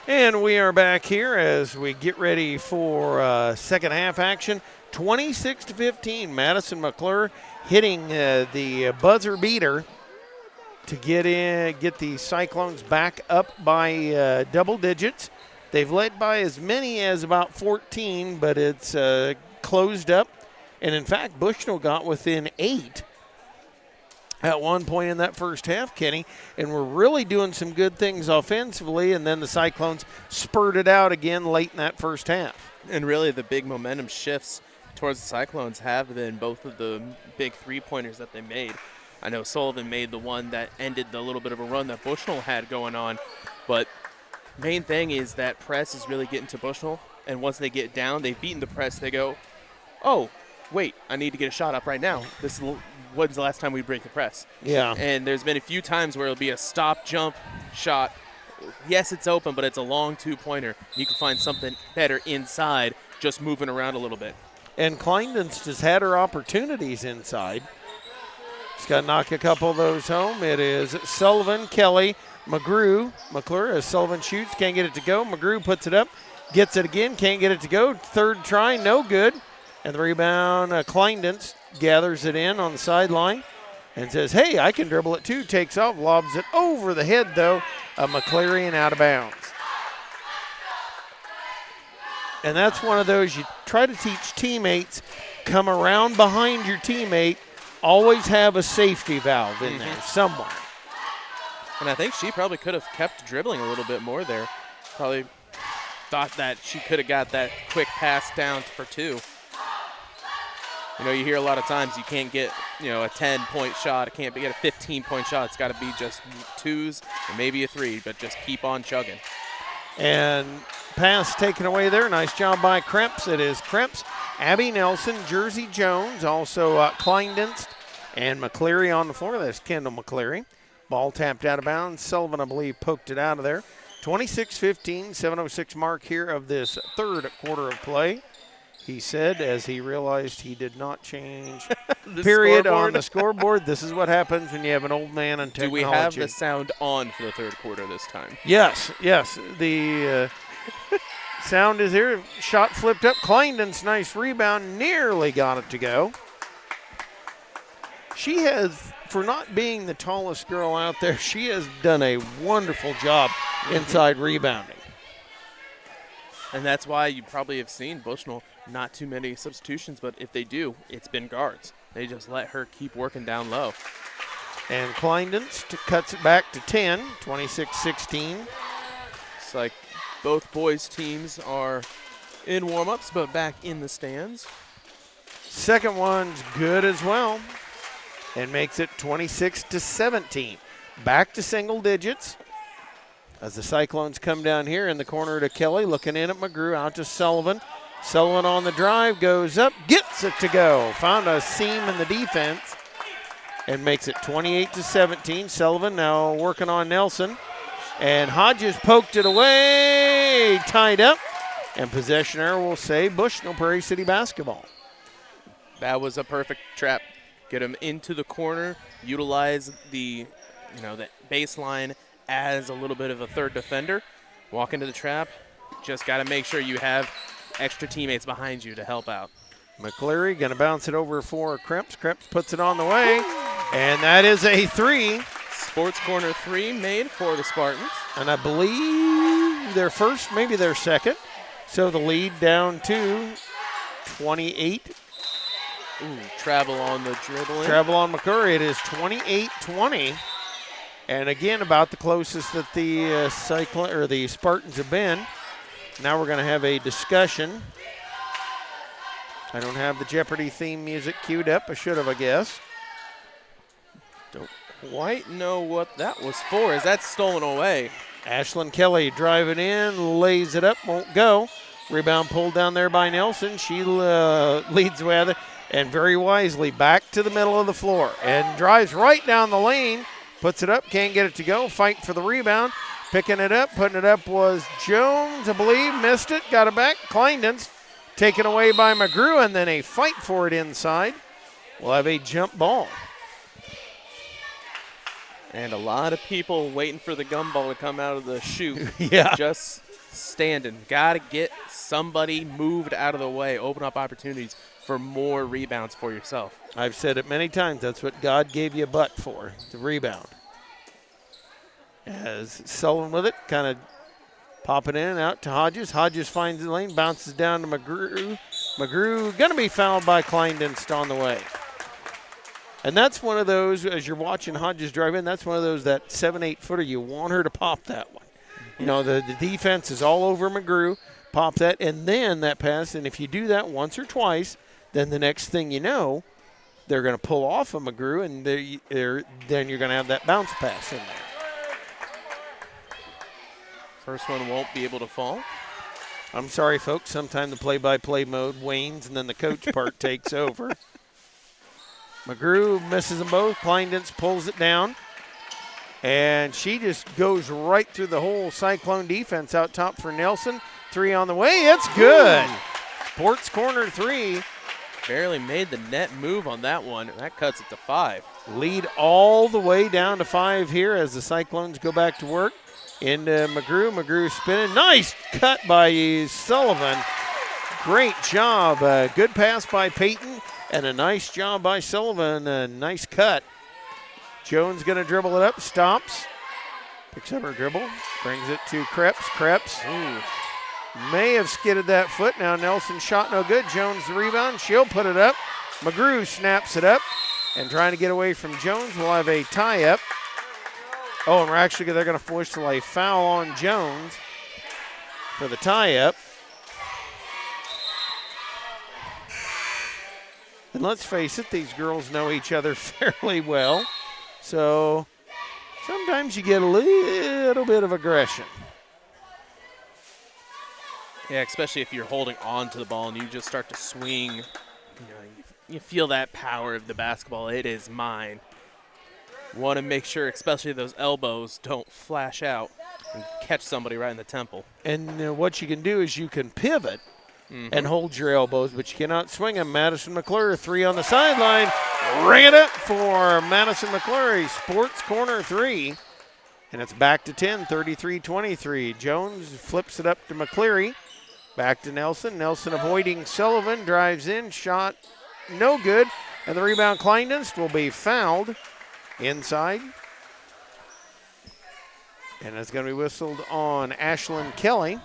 And we are back here as we get ready for second half action. 26-15, Madison McClure hitting the buzzer beater to get the Cyclones back up by double digits. They've led by as many as about 14, but it's closed up. And in fact, Bushnell got within 8 at one point in that first half, Kenny, and we're really doing some good things offensively, and then the Cyclones spurted out again late in that first half. And really the big momentum shifts towards the Cyclones have been both of the big three-pointers that they made. I know Sullivan made the one that ended the little bit of a run that Bushnell had going on, but main thing is that press is really getting to Bushnell, and once they get down, they've beaten the press, they go, oh, wait, I need to get a shot up right now. This is when's the last time we break the press? Yeah. And there's been a few times where it'll be a stop, jump, shot. Yes, it's open, but it's a long two-pointer. You can find something better inside, just moving around a little bit. And Kleinden's just had her opportunities inside. She's got to knock a couple of those home. It is Sullivan, Kelly, McClure as Sullivan shoots, can't get it to go. McGrew puts it up, gets it again, can't get it to go. Third try, no good. And the rebound, Kleinden's gathers it in on the sideline and says, hey, I can dribble it too. Takes off, lobs it over the head, though, of McCleary and out of bounds. And that's one of those you try to teach teammates, come around behind your teammate, always have a safety valve in there somewhere. And I think she probably could have kept dribbling a little bit more there. Probably thought that she could have got that quick pass down for two. You know, you hear a lot of times you can't get, a 10-point shot. It can't get a 15-point shot. It's got to be just twos and maybe a three, but just keep on chugging. And pass taken away there. Nice job by Kremps. It is Kremps, Abby Nelson, Jersey Jones, also Kleindenst, and McCleary on the floor. That's Kendall McCleary. Ball tapped out of bounds. Sullivan, I believe, poked it out of there. 26-15, 7:06 mark here of this third quarter of play. He said, as he realized he did not change period on the scoreboard. This is what happens when you have an old man on technology. Do we have the sound on for the third quarter this time? Yes. The sound is here. Shot flipped up. Kleinden's nice rebound. Nearly got it to go. She has, for not being the tallest girl out there, she has done a wonderful job inside rebounding. And that's why you probably have seen Bushnell, not too many substitutions, but if they do, it's been guards. They just let her keep working down low. And Kleindenst cuts it back to 10, 26-16. It's like both boys' teams are in warm-ups, but back in the stands. Second one's good as well and makes it 26-17. Back to single digits as the Cyclones come down here in the corner to Kelly, looking in at McGrew, out to Sullivan. Sullivan on the drive, goes up, gets it to go. Found a seam in the defense and makes it 28-17. Sullivan now working on Nelson. And Hodges poked it away, tied up. And possession error will say Bushnell-Prairie City basketball. That was a perfect trap. Get him into the corner, utilize the baseline as a little bit of a third defender. Walk into the trap. Just got to make sure you have extra teammates behind you to help out. McCleary going to bounce it over for Kremps. Kremps puts it on the way, and that is a three. Sports corner three made for the Spartans. And I believe their first, maybe their second. So the lead down to 28. Ooh, travel on the dribbling. Travel on McCurry. It is 28-20. And again, about the closest that the the Spartans have been. Now we're going to have a discussion. I don't have the Jeopardy theme music queued up. I should have, I guess. Don't quite know what that was for. Is that stolen away? Ashlyn Kelly driving in, lays it up, won't go. Rebound pulled down there by Nelson. She leads the way out there, and very wisely back to the middle of the floor and drives right down the lane. Puts it up, can't get it to go. Fight for the rebound. Picking it up, putting it up was Jones, I believe. Missed it, got it back. Kleinden's taken away by McGrew, and then a fight for it inside. We'll have a jump ball. And a lot of people waiting for the gumball to come out of the chute. Yeah. Just standing. Got to get somebody moved out of the way. Open up opportunities for more rebounds for yourself. I've said it many times. That's what God gave you a butt for, the rebound. As Sullivan with it, kind of popping in and out to Hodges. Hodges finds the lane, bounces down to McGrew. McGrew going to be fouled by Kleindenst on the way. And that's one of those, as you're watching Hodges drive in, that's one of those, that 7-8 footer, you want her to pop that one. You know, the defense is all over McGrew, pop that, and then that pass. And if you do that once or twice, then the next thing you know, they're going to pull off of McGrew, and then you're going to have that bounce pass in there. First one won't be able to fall. I'm sorry, folks. Sometimes the play-by-play mode wanes, and then the coach part takes over. McGrew misses them both. Kleindenst pulls it down. And she just goes right through the whole Cyclone defense out top for Nelson. 3 on the way. It's good. Sports corner 3. Barely made the net move on that one. That cuts it to 5. Lead all the way down to 5 here as the Cyclones go back to work. Into McGrew. McGrew spinning. Nice cut by Sullivan. Great job. Good pass by Peyton. And a nice job by Sullivan. A nice cut. Jones going to dribble it up. Stops. Picks up her dribble. Brings it to Krebs. Krebs may have skidded that foot. Now Nelson shot no good. Jones the rebound. She'll put it up. McGrew snaps it up. And trying to get away from Jones. We'll have a tie-up. Oh, and they're going to force a foul on Jones for the tie-up. And let's face it, these girls know each other fairly well. So sometimes you get a little bit of aggression. Yeah, especially if you're holding on to the ball and you just start to swing. You feel that power of the basketball. It is mine. Want to make sure, especially those elbows, don't flash out and catch somebody right in the temple. And what you can do is you can pivot and hold your elbows, but you cannot swing them. Madison McClure, 3 on the sideline. Ring it up for Madison McClure. Sports corner 3. And it's back to 10, 33-23. Jones flips it up to McCleary. Back to Nelson. Nelson avoiding Sullivan. Drives in. Shot no good. And the rebound, Kleindenst, will be fouled inside. And it's going to be whistled on Ashlyn Kelly.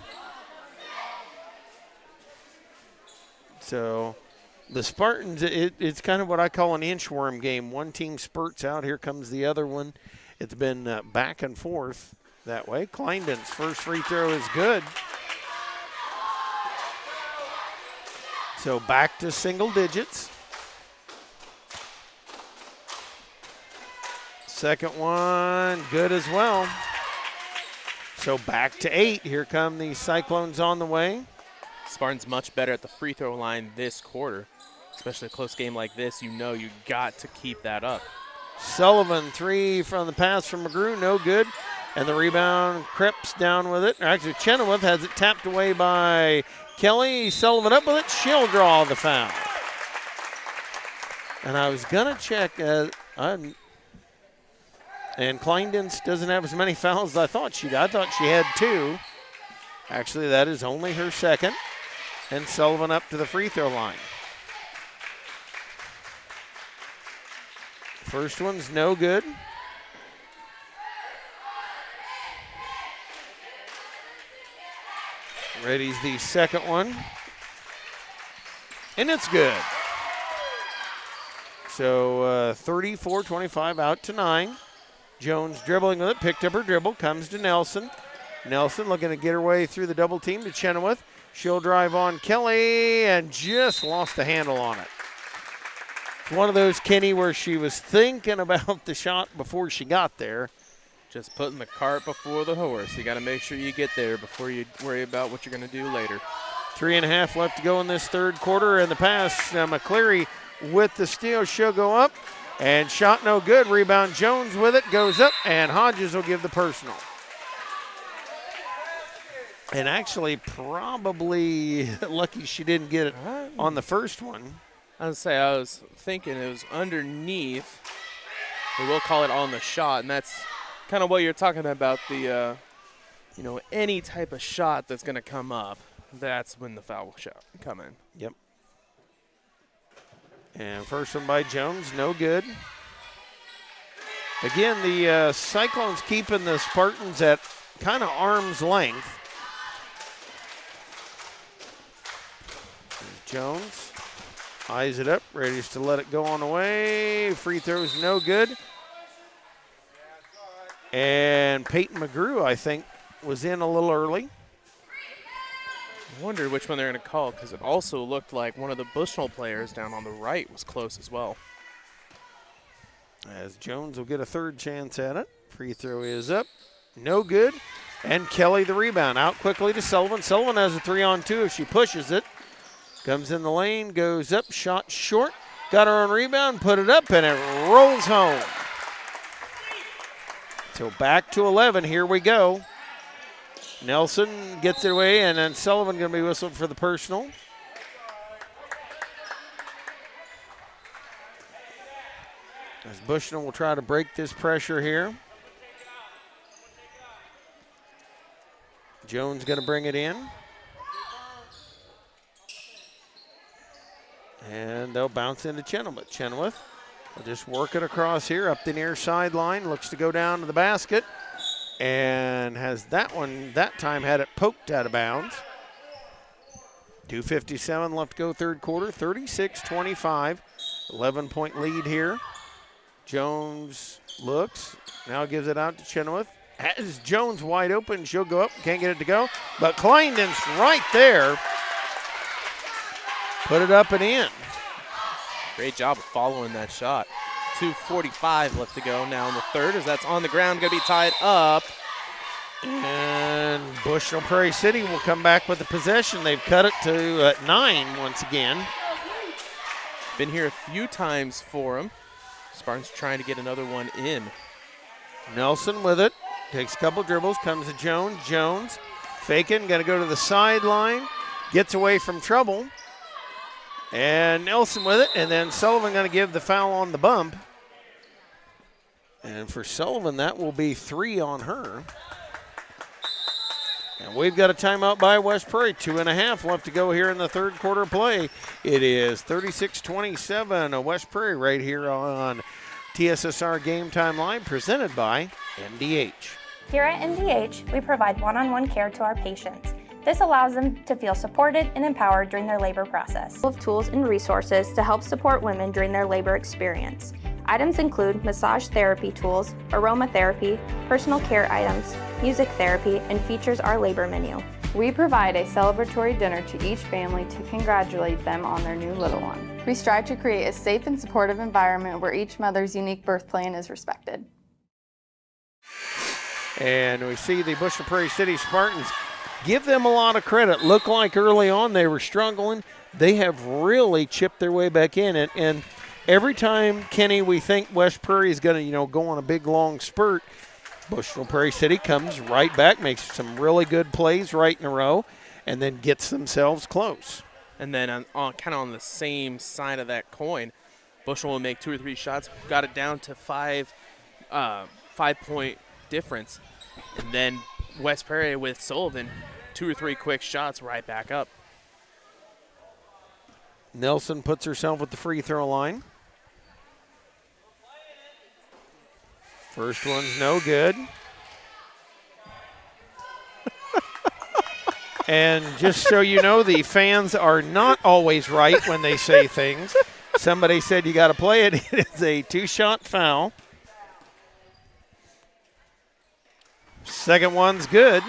So the Spartans, it's kind of what I call an inchworm game. One team spurts out. Here comes the other one. It's been back and forth that way. Kleindenst's first free throw is good. So back to single digits. Second one, good as well. So back to 8. Here come the Cyclones on the way. Spartans much better at the free throw line this quarter. Especially a close game like this, you got to keep that up. Sullivan, 3 from the pass from McGrew, no good. And the rebound, Cripps down with it. Actually, Chenoweth has it tapped away by Kelly. Sullivan up with it. She'll draw the foul. And I was going to check. And Kleindenst doesn't have as many fouls as I thought she did. I thought she had 2. Actually, that is only her second. And Sullivan up to the free throw line. First one's no good. Ready's the second one. And it's good. So 34-25 out to 9. Jones dribbling with it, picked up her dribble, comes to Nelson. Nelson looking to get her way through the double team to Chenoweth. She'll drive on Kelly and just lost the handle on it. It's one of those, Kenny, where she was thinking about the shot before she got there. Just putting the cart before the horse. You got to make sure you get there before you worry about what you're going to do later. 3.5 left to go in this third quarter, and the pass, McCleary with the steal. She'll go up, and shot no good. Rebound Jones with it, goes up, and Hodges will give the personal. And actually probably lucky she didn't get it on the first one. I was thinking it was underneath. We will call it on the shot, and that's kind of what you're talking about, the, any type of shot that's going to come up. That's when the foul shot come in. Yep. And first one by Jones, no good. Again, the Cyclones keeping the Spartans at kind of arm's length. Jones eyes it up, ready to let it go on the way. Free throws no good. And Peyton McGrew, I think, was in a little early. I wondered which one they're going to call because it also looked like one of the Bushnell players down on the right was close as well. As Jones will get a third chance at it. Free throw is up. No good. And Kelly the rebound. Out quickly to Sullivan. Sullivan has a 3-on-2 if she pushes it. Comes in the lane, goes up, shot short. Got her own rebound, put it up, and it rolls home. So back to 11. Here we go. Nelson gets it away, and then Sullivan going to be whistled for the personal. As Bushnell will try to break this pressure here. Jones going to bring it in. And they'll bounce into Chenoweth. Chenoweth will just work it across here up the near sideline. Looks to go down to the basket. And has that one, that time had it poked out of bounds. 2:57 left to go third quarter. 36-25. 11-point lead here. Jones looks. Now gives it out to Chenoweth. Has Jones wide open. She'll go up. Can't get it to go. But Kleinden's right there. Put it up and in. Great job of following that shot. 2:45 left to go now in the third as that's on the ground, going to be tied up. And Bushnell-Prairie City will come back with the possession. They've cut it to 9 once again. Been here a few times for them. Spartans trying to get another one in. Nelson with it. Takes a couple dribbles, comes to Jones. Jones faking, going to go to the sideline. Gets away from trouble. And Nelson with it, and then Sullivan going to give the foul on the bump. And for Sullivan, that will be 3 on her. And we've got a timeout by West Prairie. 2.5 left to go here in the third quarter play. It is 36-27 West Prairie right here on TSSR Game Time Live, presented by MDH. Here at MDH, we provide one-on-one care to our patients. This allows them to feel supported and empowered during their labor process. Full of tools and resources to help support women during their labor experience. Items include massage therapy tools, aromatherapy, personal care items, music therapy, and features our labor menu. We provide a celebratory dinner to each family to congratulate them on their new little one. We strive to create a safe and supportive environment where each mother's unique birth plan is respected. And we see the Bushnell-Prairie City Spartans. Give them a lot of credit. Looked like early on they were struggling. They have really chipped their way back in. And every time, Kenny, we think West Prairie is going to, go on a big, long spurt, Bushnell-Prairie City comes right back, makes some really good plays right in a row, and then gets themselves close. And then on kind of on the same side of that coin, Bushnell will make 2 or 3 shots, got it down to 5-point difference. And then West Prairie with Sullivan, 2 or 3 quick shots right back up. Nelson puts herself at the free throw line. First one's no good. And just so you know, the fans are not always right when they say things. Somebody said you got to play it. It is a 2-shot foul. Second one's good.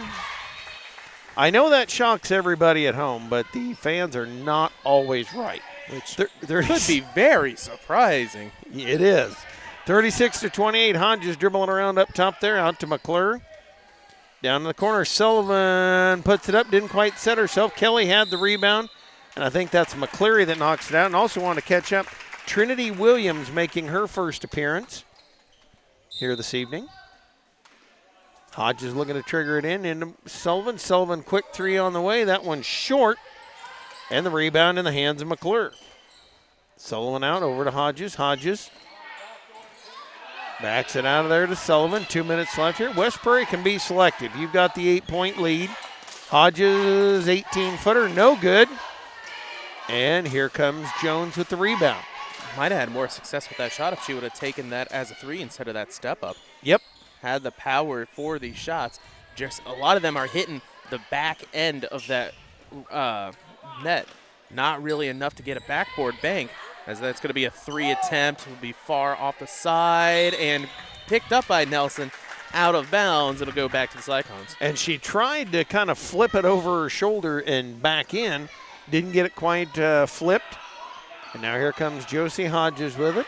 I know that shocks everybody at home, but the fans are not always right. Which could be very surprising. It is. 36-28, Hodges dribbling around up top there, out to McClure. Down in the corner, Sullivan puts it up, didn't quite set herself. Kelly had the rebound, and I think that's McCleary that knocks it out. And also want to catch up, Trinity Williams making her first appearance here this evening. Hodges looking to trigger it into Sullivan. Sullivan, quick three on the way. That one's short, and the rebound in the hands of McClure. Sullivan out over to Hodges. Hodges backs it out of there to Sullivan. 2 minutes left here. West Prairie can be selective. You've got the 8-point lead. Hodges, 18-footer, no good. And here comes Jones with the rebound. Might have had more success with that shot if she would have taken that as a 3 instead of that step up. Yep. Had the power for these shots. Just a lot of them are hitting the back end of that net. Not really enough to get a backboard bank, as that's going to be a 3 attempt. It will be far off the side and picked up by Nelson out of bounds. It'll go back to the Cyclones. And she tried to kind of flip it over her shoulder and back in. Didn't get it quite flipped. And now here comes Josie Hodges with it.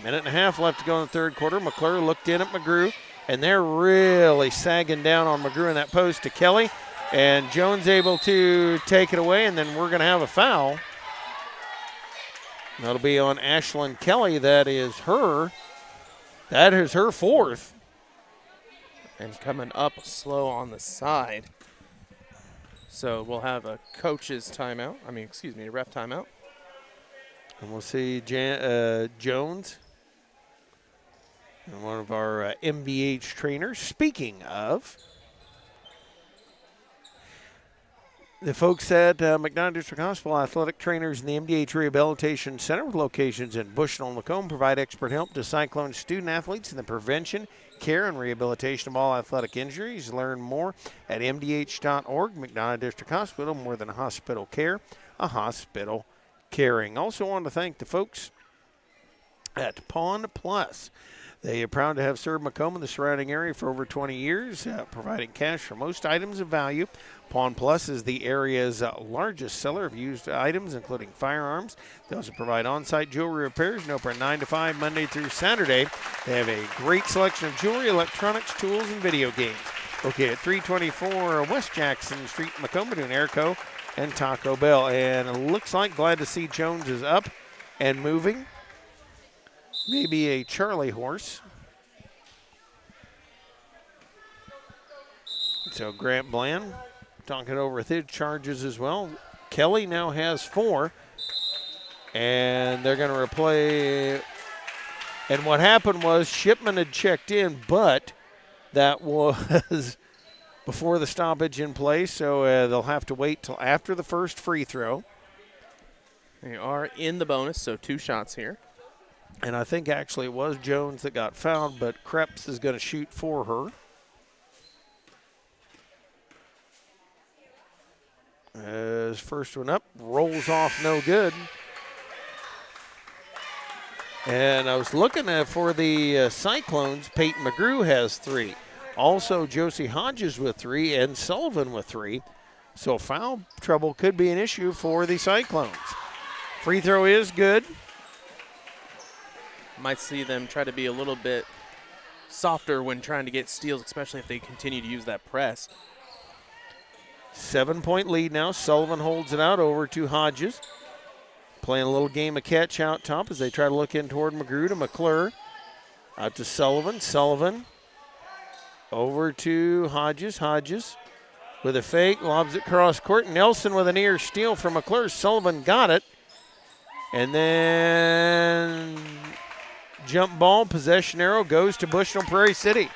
Minute and a half left to go in the third quarter. McClure looked in at McGrew, and they're really sagging down on McGrew in that post to Kelly. And Jones able to take it away, and then we're going to have a foul. That'll be on Ashlyn Kelly. That is her fourth. And coming up slow on the side. So we'll have a coach's timeout. A ref timeout. And we'll see Jones, and one of our MVH trainers. Speaking of, the folks at McDonough District Hospital athletic trainers in the MDH Rehabilitation Center with locations in Bushnell and Macomb provide expert help to Cyclone student athletes in the prevention, care, and rehabilitation of all athletic injuries. Learn more at mdh.org. McDonough District Hospital, more than a hospital care, a hospital caring. Also want to thank the folks at Pawn Plus. They are proud to have served Macomb and the surrounding area for over 20 years, providing cash for most items of value. Pawn Plus is the area's largest seller of used items, including firearms. They also provide on-site jewelry repairs and open 9 to 5 Monday through Saturday. They have a great selection of jewelry, electronics, tools, and video games. Located at 324 West Jackson Street, Macomb, between Airco and Taco Bell. And it looks like, glad to see Jones is up and moving. Maybe a Charlie horse. So Grant Bland talking over with his charges as well. Kelly now has 4. And they're going to replay. And what happened was Shipman had checked in, but that was before the stoppage in place. So they'll have to wait till after the first free throw. They are in the bonus, so 2 shots here. And I think actually it was Jones that got fouled, but Krebs is going to shoot for her. His first one up, rolls off, no good. And I was looking for the Cyclones. Peyton McGrew has 3. Also Josie Hodges with 3 and Sullivan with 3. So foul trouble could be an issue for the Cyclones. Free throw is good. Might see them try to be a little bit softer when trying to get steals, especially if they continue to use that press. 7-point lead now. Sullivan holds it out over to Hodges. Playing a little game of catch out top as they try to look in toward McGrew to McClure. Out to Sullivan. Sullivan over to Hodges. Hodges with a fake, lobs it cross court. Nelson with a near steal from McClure. Sullivan got it. And then jump ball, possession arrow goes to Bushnell-Prairie City.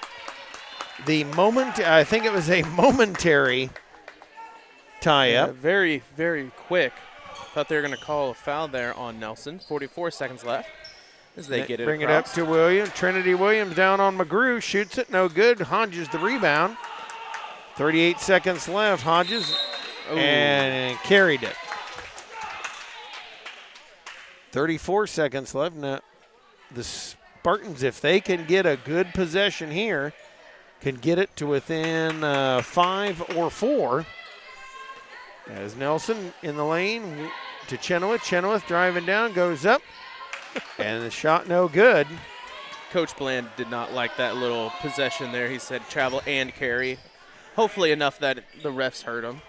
I think it was a momentary tie-up. Yeah, very, very quick. Thought they were going to call a foul there on Nelson. 44 seconds left as they get it Bring across. it up to Williams. Trinity Williams down on McGrew. Shoots it, no good. Hodges the rebound. 38 seconds left. Hodges and carried it. 34 seconds left. Now, the Spartans, if they can get a good possession here, can get it to within 5 or 4. As Nelson in the lane to Chenoweth. Chenoweth driving down, goes up, and the shot no good. Coach Bland did not like that little possession there. He said travel and carry. Hopefully enough that the refs heard him.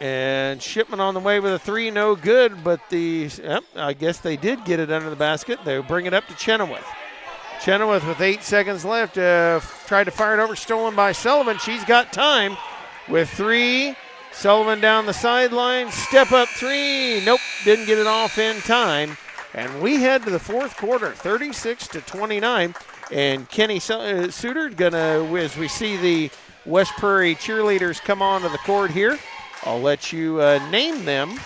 And Shipman on the way with a 3, no good, but I guess they did get it under the basket. They bring it up to Chenoweth. Chenoweth with 8 seconds left, tried to fire it over, stolen by Sullivan. She's got time with 3. Sullivan down the sideline, step up 3. Nope, didn't get it off in time. And we head to the fourth quarter, 36-29. And Kenny Suter gonna, as we see the West Prairie cheerleaders come onto the court here, I'll let you name them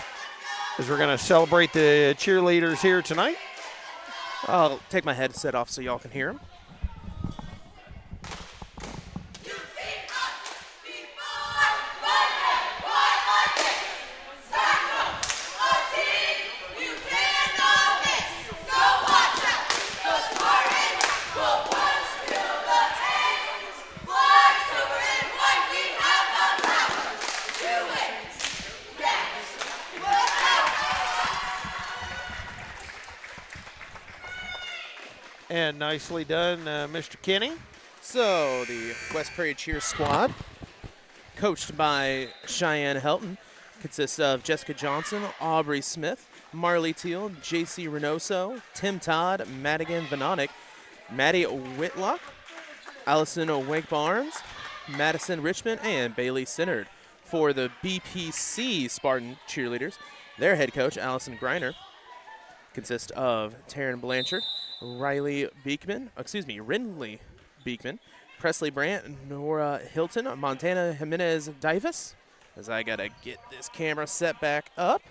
as we're gonna celebrate the cheerleaders here tonight. I'll take my headset off so y'all can hear them. And nicely done, Mr. Kenny. So the West Prairie Cheer squad, coached by Cheyenne Helton, consists of Jessica Johnson, Aubrey Smith, Marley Teal, J.C. Reynoso, Tim Todd, Madigan Vanonic, Maddie Whitlock, Allison Wake Barnes, Madison Richmond, and Bailey Sinnard. For the BPC Spartan cheerleaders, their head coach, Allison Greiner, consists of Taryn Blanchard, Rindley Beekman, Presley Brandt, Nora Hilton, Montana Jimenez Davis, as I gotta get this camera set back up.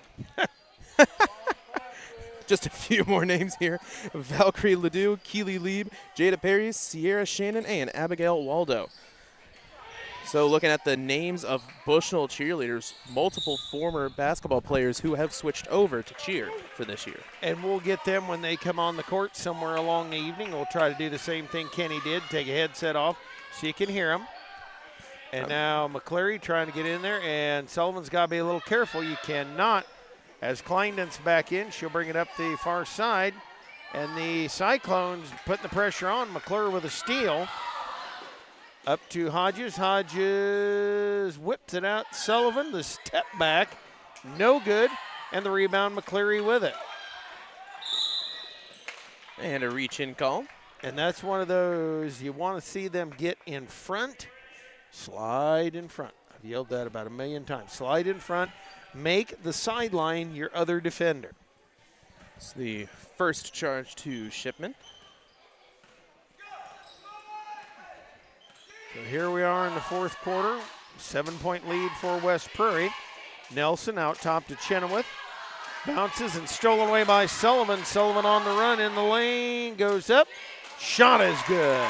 Just a few more names here. Valkyrie Ledoux, Keely Lieb, Jada Perry, Sierra Shannon, and Abigail Waldo. So looking at the names of Bushnell cheerleaders, multiple former basketball players who have switched over to cheer for this year. And we'll get them when they come on the court somewhere along the evening. We'll try to do the same thing Kenny did, take a headset off so you can hear them. And now McCleary trying to get in there, and Sullivan's got to be a little careful. You cannot, as Kleinden's back in, she'll bring it up the far side. And the Cyclones putting the pressure on. McClure with a steal. Up to Hodges. Hodges whips it out. Sullivan, the step back, no good. And the rebound, McCleary with it. And a reach-in call. And that's one of those you want to see them get in front, slide in front. I've yelled that about a million times. Slide in front, make the sideline your other defender. It's the first charge to Shipman. So here we are in the fourth quarter. 7-point lead for West Prairie. Nelson out top to Chenoweth. Bounces and stolen away by Sullivan. Sullivan on the run in the lane. Goes up. Shot is good.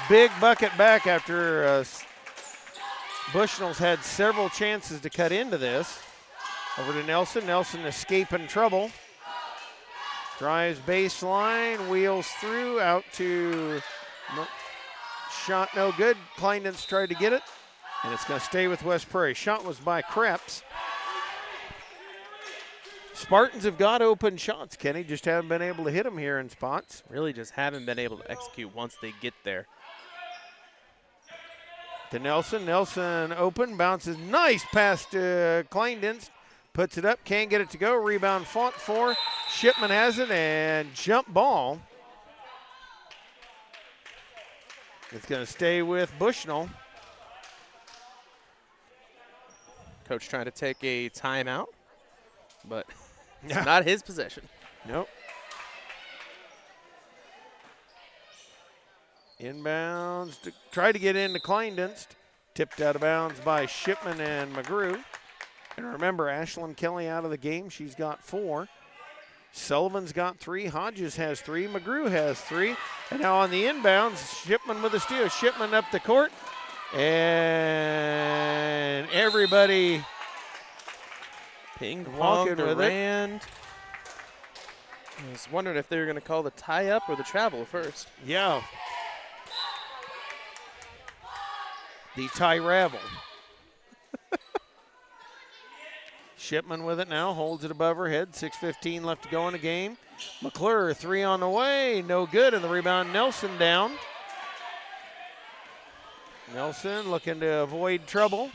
Big bucket back after Bushnell's had several chances to cut into this. Over to Nelson. Nelson escaping trouble. Drives baseline. Wheels through. Out to... Shot no good. Kleinden's tried to get it, and it's going to stay with West Prairie. Shot was by Kreps. Spartans have got open shots, Kenny. Just haven't been able to hit them here in spots. Really just haven't been able to execute once they get there. To Nelson. Nelson open. Bounces. Nice pass to Kleinden's. Puts it up. Can't get it to go. Rebound fought for. Shipman has it, and jump ball. It's going to stay with Bushnell. Coach trying to take a timeout, but it's not his possession. Nope. Inbounds to try to get into Kleinden's. Tipped out of bounds by Shipman and McGrew. And remember, Ashlyn Kelly out of the game. She's got 4. Sullivan's got 3. Hodges has 3. McGrew has 3. And now on the inbounds, Shipman with a steal. Shipman up the court. And everybody Ping pong walking with it. Durand. I was wondering if they were going to call the tie-up or the travel first. Yeah. The tie-ravel. Shipman with it now, holds it above her head. 6:15 left to go in the game. McClure, 3 on the way, no good, and the rebound, Nelson down. Nelson looking to avoid trouble.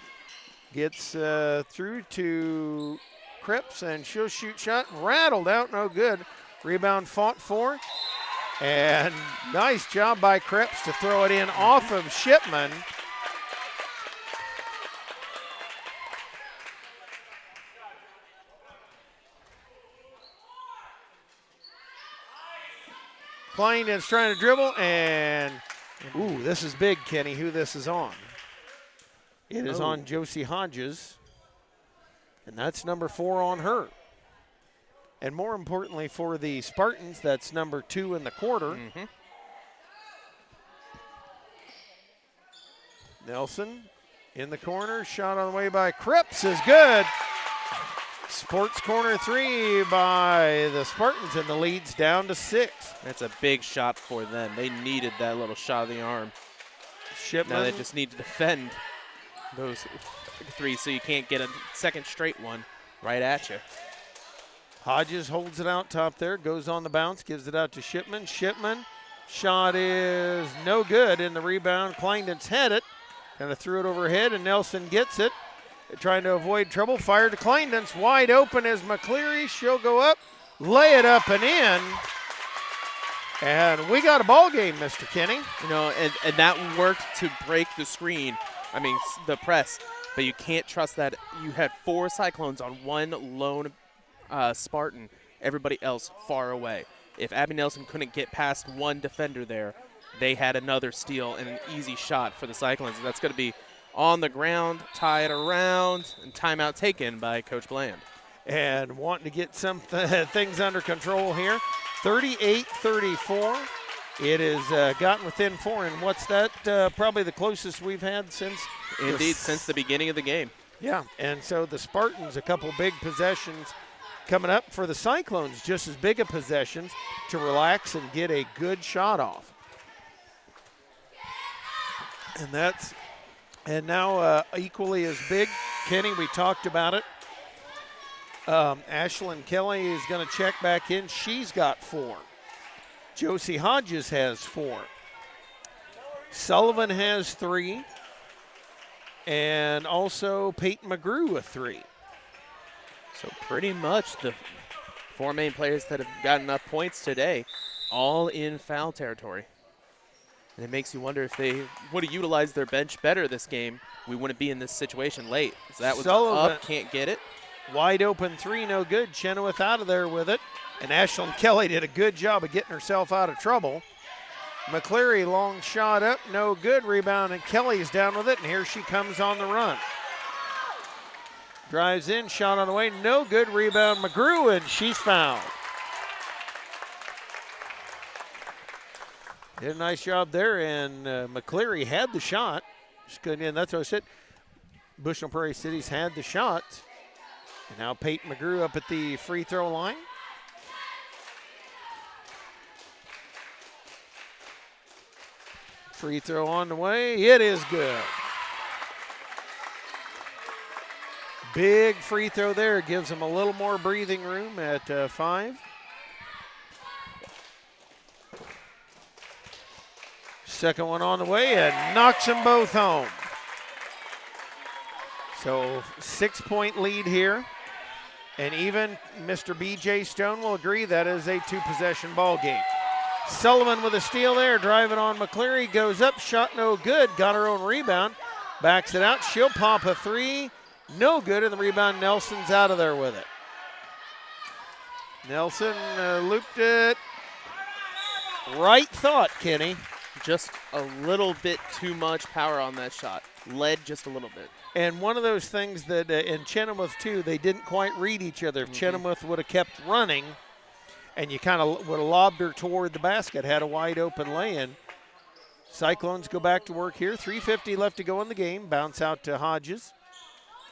Gets through to Cripps, and she'll shoot shot. Rattled out, no good. Rebound fought for. And nice job by Cripps to throw it in off of Shipman. Kleinden's trying to dribble, and ooh, this is big, Kenny, who this is on. It is on Josie Hodges, and that's number 4 on her. And more importantly for the Spartans, that's number 2 in the quarter. Nelson in the corner, shot on the way by Cripps is good. Sports corner 3 by the Spartans, and the lead's down to 6. That's a big shot for them. They needed that little shot of the arm. Shipman. Now they just need to defend those 3 so you can't get a second straight one right at you. Hodges holds it out top there, goes on the bounce, gives it out to Shipman. Shipman, shot is no good, and the rebound, Kleinden's had it. Kind of threw it overhead, and Nelson gets it. Trying to avoid trouble, fired to Kleinden's wide open as McCleary. She'll go up, lay it up and in. And we got a ball game, Mr. Kenny. You know, and that worked to break the screen. I mean, the press. But you can't trust that. You had 4 Cyclones on one lone Spartan. Everybody else far away. If Abby Nelson couldn't get past one defender there, they had another steal and an easy shot for the Cyclones. That's going to be on the ground, tie it around, and timeout taken by Coach Bland. And wanting to get some things under control here. 38-34. It has gotten within 4, and what's that? Probably the closest we've had since. Indeed, since the beginning of the game. Yeah, and so the Spartans, a couple big possessions coming up for the Cyclones, just as big of possessions to relax and get a good shot off. And now equally as big, Kenny, we talked about it. Ashlyn Kelly is going to check back in. She's got 4. Josie Hodges has 4. Sullivan has 3. And also Peyton McGrew with 3. So pretty much the 4 main players that have gotten enough points today, all in foul territory. And it makes you wonder if they would have utilized their bench better this game, we wouldn't be in this situation late. So that was Sullivan, up, can't get it. Wide open 3, no good. Chenoweth out of there with it. And Ashlyn Kelly did a good job of getting herself out of trouble. McCleary, long shot up, no good. Rebound, and Kelly's down with it, and here she comes on the run. Drives in, shot on the way, no good. Rebound, McGrew, and she's fouled. Did a nice job there, and McCleary had the shot. Just couldn't in. That's what I said. Bushnell-Prairie City's had the shot. And now Peyton McGrew up at the free throw line. Free throw on the way. It is good. Big free throw there. Gives them a little more breathing room at 5. Second one on the way and knocks them both home. So 6-point lead here. And even Mr. B.J. Stone will agree that is a 2-possession ball game. Sullivan with a steal there, driving on McCleary, goes up, shot no good, got her own rebound, backs it out, she'll pop a 3, no good, and the rebound, Nelson's out of there with it. Nelson looped it. Right thought, Kenny. Just a little bit too much power on that shot. Led just a little bit. And one of those things that in Chenoweth, too, they didn't quite read each other. If Chenoweth would have kept running and you kind of would have lobbed her toward the basket, had a wide open lay-in. Cyclones go back to work here. 3:50 left to go in the game. Bounce out to Hodges.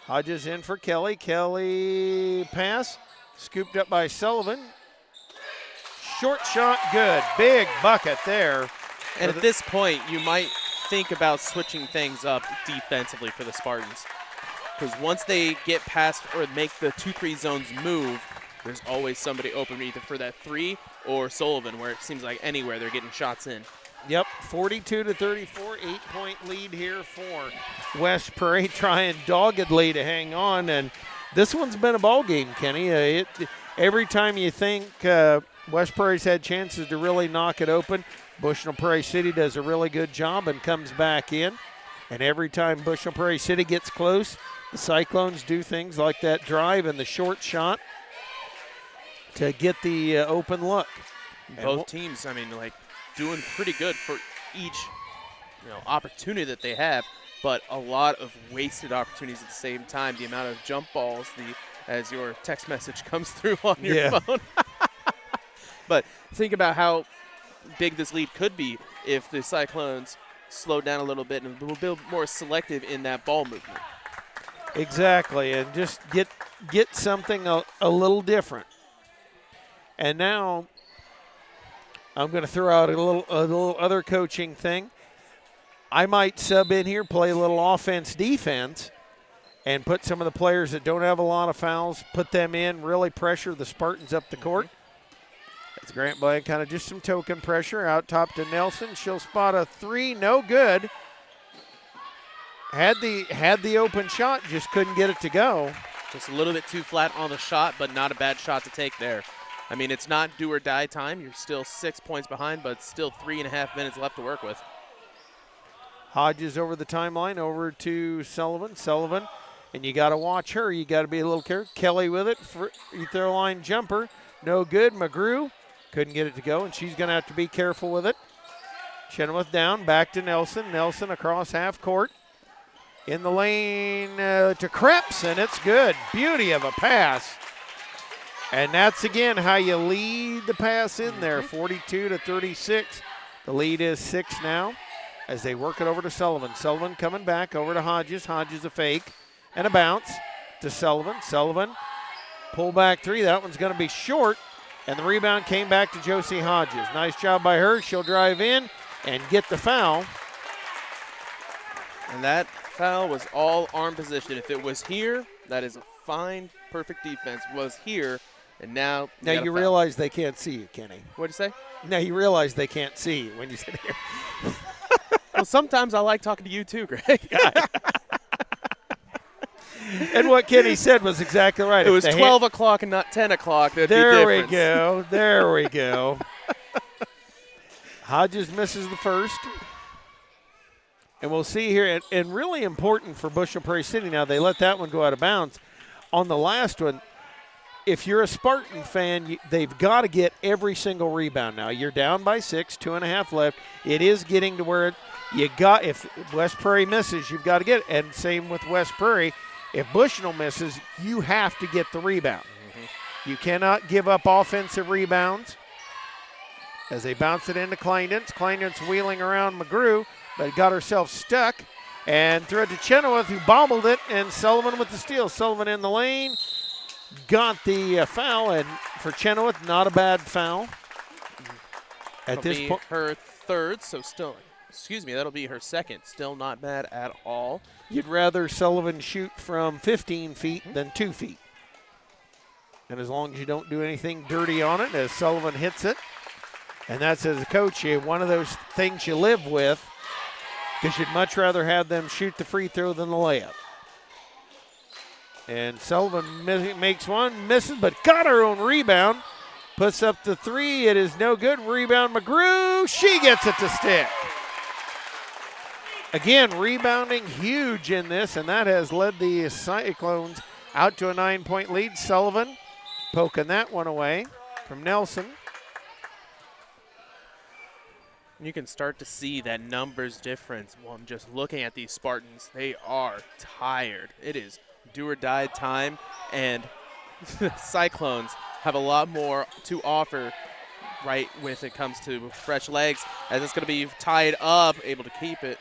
Hodges in for Kelly. Kelly pass. Scooped up by Sullivan. Short shot, good. Big bucket there. And at this point, you might think about switching things up defensively for the Spartans. Because once they get past or make the 2-3 zones move, there's always somebody open either for that 3 or Sullivan, where it seems like anywhere they're getting shots in. Yep, 42-34, 8-point lead here for West Prairie, trying doggedly to hang on. And this one's been a ball game, Kenny. Every time you think West Prairie's had chances to really knock it open, Bushnell-Prairie City does a really good job and comes back in. And every time Bushnell-Prairie City gets close, the Cyclones do things like that drive and the short shot to get the open look. Both teams, I mean, like, doing pretty good for each, opportunity that they have, but a lot of wasted opportunities at the same time. The amount of jump balls, as your text message comes through on your phone. But think about how big this lead could be if the Cyclones slow down a little bit and a little bit more selective in that ball movement. Exactly, and just get something a little different. And now I'm going to throw out a little other coaching thing. I might sub in here, play a little offense-defense, and put some of the players that don't have a lot of fouls, put them in, really pressure the Spartans up the court. That's Grant Blank, kind of just some token pressure. Out top to Nelson. She'll spot a 3, no good. Had the open shot, just couldn't get it to go. Just a little bit too flat on the shot, but not a bad shot to take there. I mean, it's not do or die time. You're still 6 points behind, but still 3.5 minutes left to work with. Hodges over the timeline, over to Sullivan. Sullivan, and you got to watch her. You got to be a little careful. Kelly with it, free throw line jumper, no good. McGrew couldn't get it to go, and she's going to have to be careful with it. Chenoweth down, back to Nelson. Nelson across half court. In the lane to Krebs, and it's good. Beauty of a pass. And that's, again, how you lead the pass in there, 42-36. The lead is 6 now as they work it over to Sullivan. Sullivan coming back over to Hodges. Hodges a fake and a bounce to Sullivan. Sullivan, pull back 3. That one's going to be short, and the rebound came back to Josie Hodges. Nice job by her. She'll drive in and get the foul. And that foul was all arm position. If it was here, that is a fine, perfect defense. Was here, and now you realize they can't see you, Kenny. What'd you say? Now you realize they can't see you when you sit here. Well, sometimes I like talking to you too, Greg. And what Kenny said was exactly right. It was 12 o'clock and not 10 o'clock. There we go. There we go. Hodges misses the first. And we'll see here, and really important for Bushnell-Prairie City now, they let that one go out of bounds. On the last one, if you're a Spartan fan, they've got to get every single rebound now. You're down by 6, 2.5 left. It is getting to where if West Prairie misses, you've got to get it. And same with West Prairie. If Bushnell misses, you have to get the rebound. Mm-hmm. You cannot give up offensive rebounds. As they bounce it into Kleindienst. Kleindienst wheeling around McGrew, but got herself stuck and threw it to Chenoweth, who bobbled it, and Sullivan with the steal. Sullivan in the lane, got the foul, and for Chenoweth, not a bad foul. At this point, her third, so still, that'll be her second. Still not bad at all. You'd rather Sullivan shoot from 15 feet than 2 feet. And as long as you don't do anything dirty on it, as Sullivan hits it, and that's, as a coach, one of those things you live with, because you'd much rather have them shoot the free throw than the layup. And Sullivan makes one, misses, but got her own rebound. Puts up the 3. It is no good. Rebound McGrew. She gets it to stick. Again, rebounding huge in this, and that has led the Cyclones out to a 9-point lead. Sullivan poking that one away from Nelson. You can start to see that numbers difference. Well, I'm just looking at these Spartans. They are tired. It is do or die time, and the Cyclones have a lot more to offer right when it comes to fresh legs, as it's going to be tied up, able to keep it.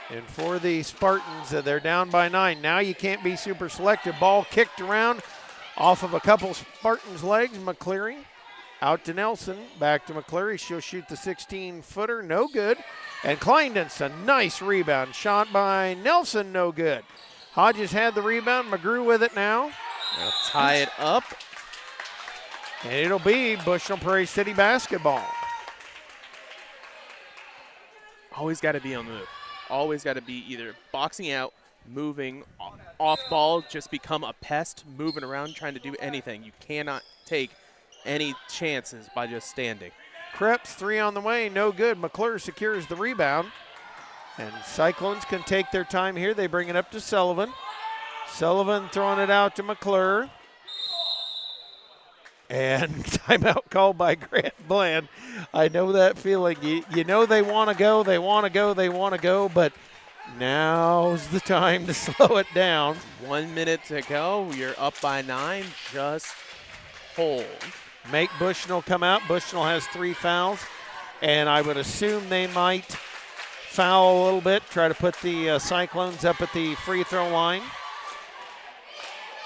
And for the Spartans, they're down by 9. Now you can't be super selective. Ball kicked around off of a couple Spartans' legs. McCleary out to Nelson. Back to McCleary. She'll shoot the 16-footer. No good. And Kleinden's a nice rebound. Shot by Nelson. No good. Hodges had the rebound. McGrew with it now. They'll tie it up. And it'll be Bushnell-Prairie City basketball. Always got to be on the move. Always got to be either boxing out, moving off ball, just become a pest, moving around, trying to do anything. You cannot take any chances by just standing. Krebs, 3 on the way, no good. McClure secures the rebound. And Cyclones can take their time here. They bring it up to Sullivan. Sullivan throwing it out to McClure. And timeout called by Grant Bland. I know that feeling. You know they want to go, they want to go, they want to go, but now's the time to slow it down. 1 minute to go. You're up by 9. Just hold. Make Bushnell come out. Bushnell has 3 fouls, and I would assume they might foul a little bit, try to put the Cyclones up at the free throw line.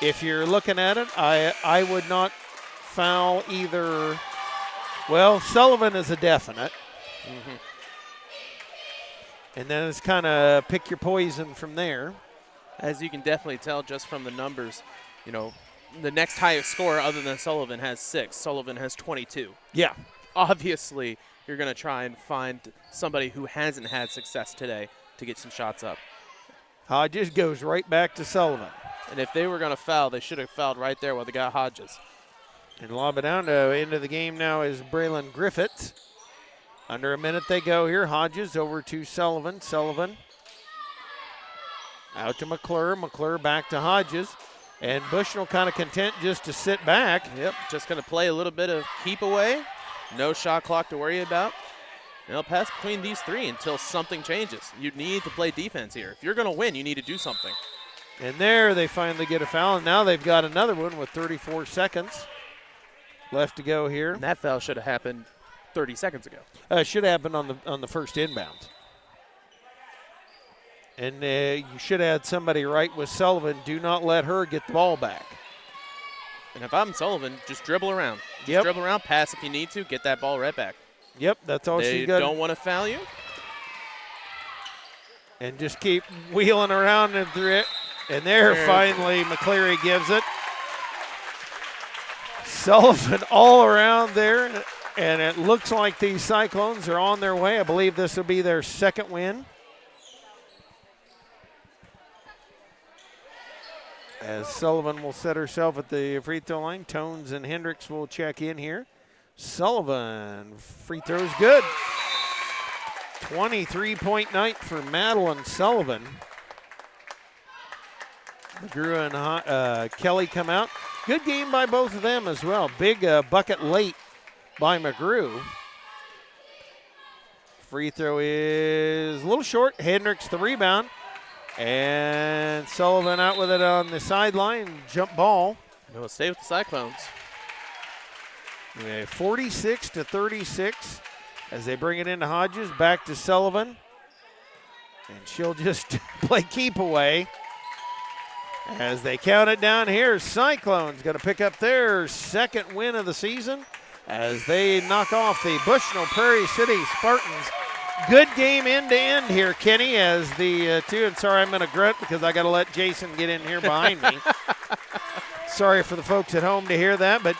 If you're looking at it, I would not foul either. Well, Sullivan is a definite. Mm-hmm. And then it's kind of pick your poison from there. As you can definitely tell just from the numbers, you know, the next highest scorer other than Sullivan has 6. Sullivan has 22. Yeah. Obviously, you're going to try and find somebody who hasn't had success today to get some shots up. Hodges goes right back to Sullivan. And if they were going to foul, they should have fouled right there while they got Hodges. And lob it down to into the game now is Braylon Griffiths. Under a minute they go here. Hodges over to Sullivan. Sullivan out to McClure. McClure back to Hodges. And Bushnell kind of content just to sit back. Yep, just going to play a little bit of keep away. No shot clock to worry about. And they'll pass between these 3 until something changes. You need to play defense here. If you're going to win, you need to do something. And there they finally get a foul. And now they've got another one with 34 seconds left to go here. And that foul should have happened 30 seconds ago. Should have happened on the first inbound. And you should have had somebody right with Sullivan. Do not let her get the ball back. And if I'm Sullivan, just dribble around. Just Yep. dribble around, pass if you need to, get that ball right back. Yep, that's all They she's got. don't want to foul you. And just keep wheeling around and through it. And there finally McCleary gives it. Sullivan all around there. And it looks like these Cyclones are on their way. I believe this will be their second win. As Sullivan will set herself at the free throw line. Tones and Hendricks will check in here. Sullivan, free throw's good. 23-point night for Madeline Sullivan. McGrew and Kelly come out. Good game by both of them as well. Big bucket late by McGrew. Free throw is a little short. Hendricks the rebound. And Sullivan out with it on the sideline. Jump ball. No, stay with the Cyclones. 46-36 as they bring it into Hodges. Back to Sullivan. And she'll just play keep away. As they count it down here, Cyclones going to pick up their second win of the season as they knock off the Bushnell-Prairie City Spartans. Good game end to end here, Kenny, as the two, and sorry I'm going to grunt because I got to let Jason get in here behind me. Sorry for the folks at home to hear that, but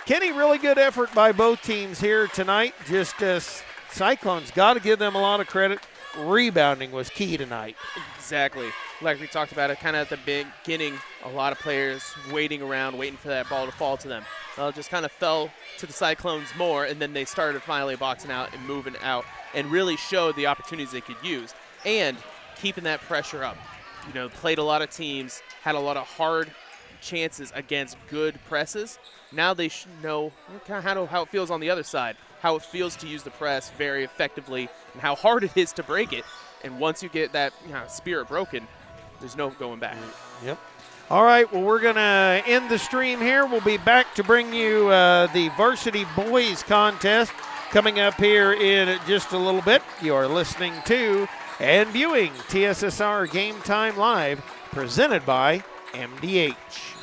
Kenny, really good effort by both teams here tonight. Just Cyclones, got to give them a lot of credit. Rebounding was key tonight. Exactly. Like we talked about it kind of at the beginning, a lot of players waiting around, waiting for that ball to fall to them. Well, it just kind of fell to the Cyclones more, and then they started finally boxing out and moving out and really showed the opportunities they could use and keeping that pressure up. You know, played a lot of teams, had a lot of hard chances against good presses. Now they know how it feels on the other side, how it feels to use the press very effectively, and how hard it is to break it. And once you get that spirit broken, there's no going back. Yep. All right, well, we're going to end the stream here. We'll be back to bring you the Varsity Boys Contest coming up here in just a little bit. You are listening to and viewing TSSR Game Time Live, presented by MDH.